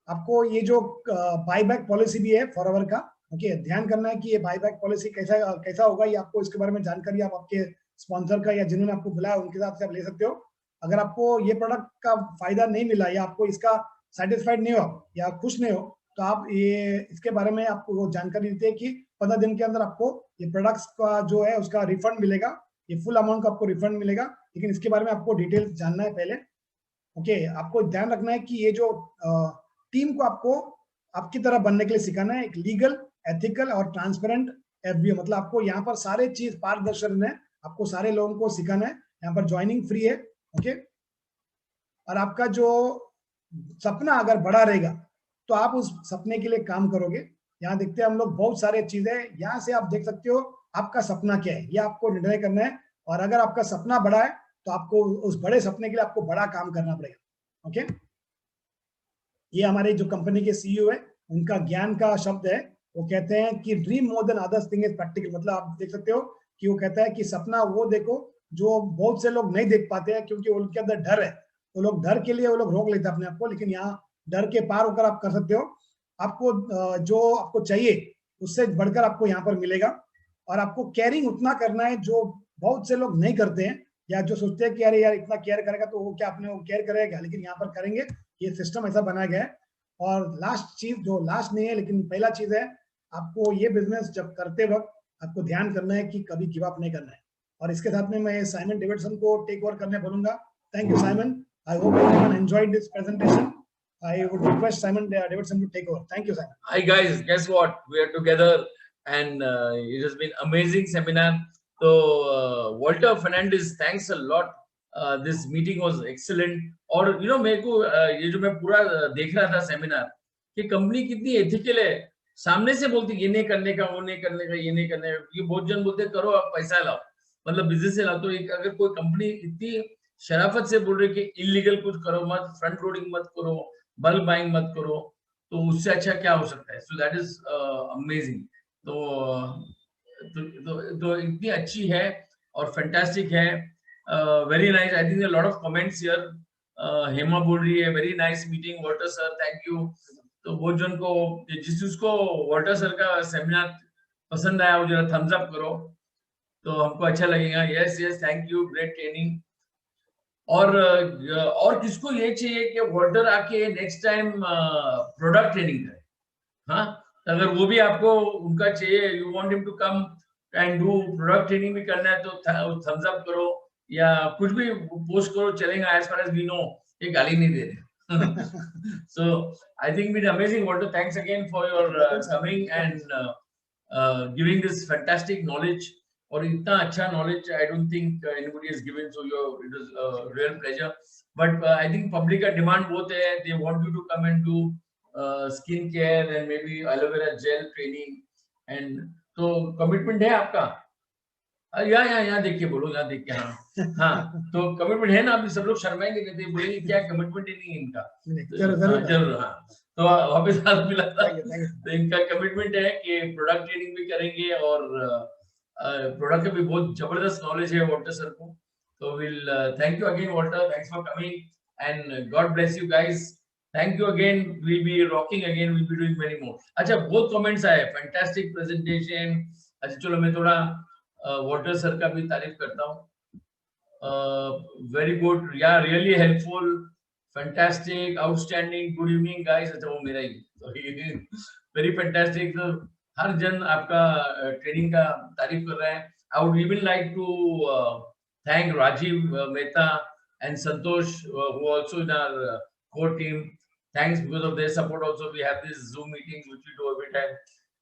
Speaker 2: आपको ये जो बाईबैक पॉलिसी भी है फॉरएवर का, ओके, ध्यान करना है कि ये बाईबैक पॉलिसी कैसा कैसा होगा, ये आपको इसके बारे में जानकारी आप आपके स्पॉन्सर का या जिन्होंने आपको बुलाया उनके साथ से आप ले सकते हो। अगर आपको ये प्रोडक्ट का फायदा नहीं मिला, या आपको इसका सेटिस्फाइड नहीं हो, या खुश नहीं हो, तो आप ये इसके बारे में आपको वो जानकारी देते हैं कि 15 दिन के अंदर आपको ये प्रोडक्ट्स का जो है उसका रिफंड मिलेगा। ये फुल अमाउंट का आपको रिफंड मिलेगा, लेकिन इसके बारे में आपको डिटेल्स जानना है पहले। ओके, आपको ध्यान रखना है कि ये जो टीम को आपको आपकी तरह बनने के लिए सिखाना है, एक लीगल, एथिकल और ट्रांसपेरेंट FBO, मतलब आपको यहाँ पर सारे चीज पारदर्शन है, आपको सारे लोगों को सिखाना है। यहाँ पर ज्वाइनिंग फ्री है। ओके, और आपका जो सपना अगर बड़ा रहेगा तो आप उस सपने के लिए काम करोगे। यहाँ देखते हैं हम लोग बहुत सारे चीजें, यहाँ से आप देख सकते हो आपका सपना क्या है, ये आपको निर्णय करना है। और अगर आपका सपना बड़ा है तो आपको उस बड़े सपने के लिए आपको बड़ा काम करना पड़ेगा। ओके, ये हमारे जो कंपनी के CEO है, उनका ज्ञान का शब्द है। वो कहते हैं कि dream more than others thing is practical, मतलब आप देख सकते हो कि वो कहता है कि सपना वो देखो जो बहुत से लोग नहीं देख पाते हैं, क्योंकि उनके अंदर डर है। वो लोग डर के लिए वो लोग रोक लेते हैं अपने आप को, लेकिन यहाँ डर के पार होकर आप कर सकते हो। आपको जो आपको चाहिए उससे बढ़कर आपको यहाँ पर मिलेगा। और आपको केयरिंग उतना करना है जो बहुत से लोग नहीं करते हैं, या जो सोचते हैं कि अरे यार इतना केयर करेगा तो वो क्या अपने वो केयर करेगा, लेकिन यहाँ पर करेंगे। ये सिस्टम ऐसा बनाया गया है। और लास्ट चीज, जो लास्ट नहीं है लेकिन पहला चीज है, आपको ये बिजनेस जब करते वक्त आपको ध्यान करना है कि कभी गिव अप नहीं करना है। और इसके साथ में मैं साइमन डेविडसन को टेक ओवर करने बोलूंगा। Thank you Simon, I hope everyone enjoyed this presentation. I would request Simon Davidson to take over. Thank you, Simon.
Speaker 1: Hi guys, guess what? We are together and it has been amazing seminar. So Walter Fernandez, thanks a lot. This meeting was excellent. और you know मेरे को ये जो मैं पूरा देख रहा था सेमिनार कि कंपनी कितनी एथिकल है सामने से बोलते ये नहीं करने का, वो नहीं करने का, ये नहीं करने का। ये बहुत जन बोलते करो आप पैसा लाओ, मतलब बिजनेस से लाओ। तो एक अगर कोई कंपनी इतनी शराफत से बोल रही कि इलीगल कुछ करो मत, फ्रंट लोडिंग मत करो, बल्क बाइंग मत करो, तो उससे अच्छा क्या हो सकता है? So that is amazing. तो इतनी अच्छी है और फैंटास्टिक है, very nice. I think lot of comments here. Hema बोल रही है very nice meeting Walter sir, thank you. तो बहुत जन को, जिस जिसको वाल्टर सर का सेमिनार पसंद आया वो जरा थम्स अप करो, तो हमको अच्छा लगेगा। Yes yes, thank you, great training. और किसको ये चाहिए कि वाल्टर आके नेक्स्ट टाइम प्रोडक्ट ट्रेनिंग करे? हाँ, अगर वो भी आपको उनका चाहिए, you want him to come and do product training भी करना है, तो थम्स अप करो या कुछ भी पोस्ट करो, चलेगा। As far as we know, ये गाली नहीं दे रहे। So I think it's amazing, Walter. Thanks again for your coming and giving this fantastic knowledge. और इतना अच्छा knowledge I don't think anybody has given, so it was a real pleasure. But I think public का demand बहुत है, they want you to come and do skin care and maybe aloe vera gel training, and तो commitment है आपका? यहाँ देख के बोलो, यहाँ देख के। हाँ, तो कमिटमेंट है ना? अभी सब लोग शर्माएंगे, कहते हैं बोलेंगे क्या कमिटमेंट ही नहीं है इनका। जरूर। हाँ, तो वापस हाथ मिला था। तो इनका कमिटमेंट है कि प्रोडक्ट ट्रेनिंग भी करेंगे और प्रोडक्ट का भी बहुत जबरदस्त नॉलेज है वाल्टर सर को। तो will thank you again Walter, thanks for coming and God bless you guys. Thank you again, will be rocking again, will be doing many more. अच्छा, बहुत कमेंट्स आए, फैंटास्टिक प्रेजेंटेशन। अच्छा चलो, मैं थोड़ा वाल्टर सर का भी तारीफ करता हूँ। वेरी गुड, या really helpful, fantastic, outstanding, good evening guys. अच्छा, वो मेरा ही वेरी फैंटास्टिक। तो हर जन आपका ट्रेनिंग का तारीफ कर रहा है। I would even like to thank Rajiv Mehta and Santosh, who also in our core team. Thanks, because of their support also we have these Zoom meetings which we do every time.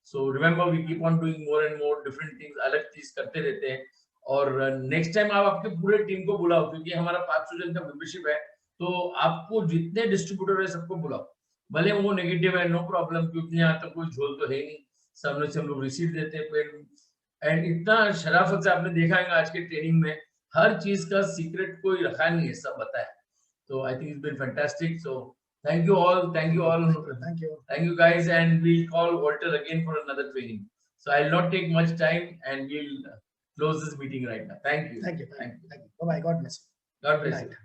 Speaker 1: So remember, we keep on doing more and more different things, अलग चीज करते रहते हैं। और next time आप आपके पूरे team को बुलाओ, क्योंकि हमारा 500 जन का मेंबरशिप है, तो आपको जितने डिस्ट्रीब्यूटर है सबको बुलाओ। भले वो नेगेटिव है, नो प्रॉब्लम, क्योंकि यहाँ तक कोई झोल तो है नहीं, सामने से हम लोग रिसीव देते हैं। एंड इतना शराफत से आपने देखा है आज के ट्रेनिंग में, हर चीज का सीक्रेट कोई रखा नहीं है, सब बताया। तो I think it's been fantastic. So thank you all, thank you all, thank you guys, and we'll call Walter again for another training. So I'll not take much time and we'll close this meeting right now. Thank you.
Speaker 2: Thank you. Bye bye. God bless you.
Speaker 1: God bless you.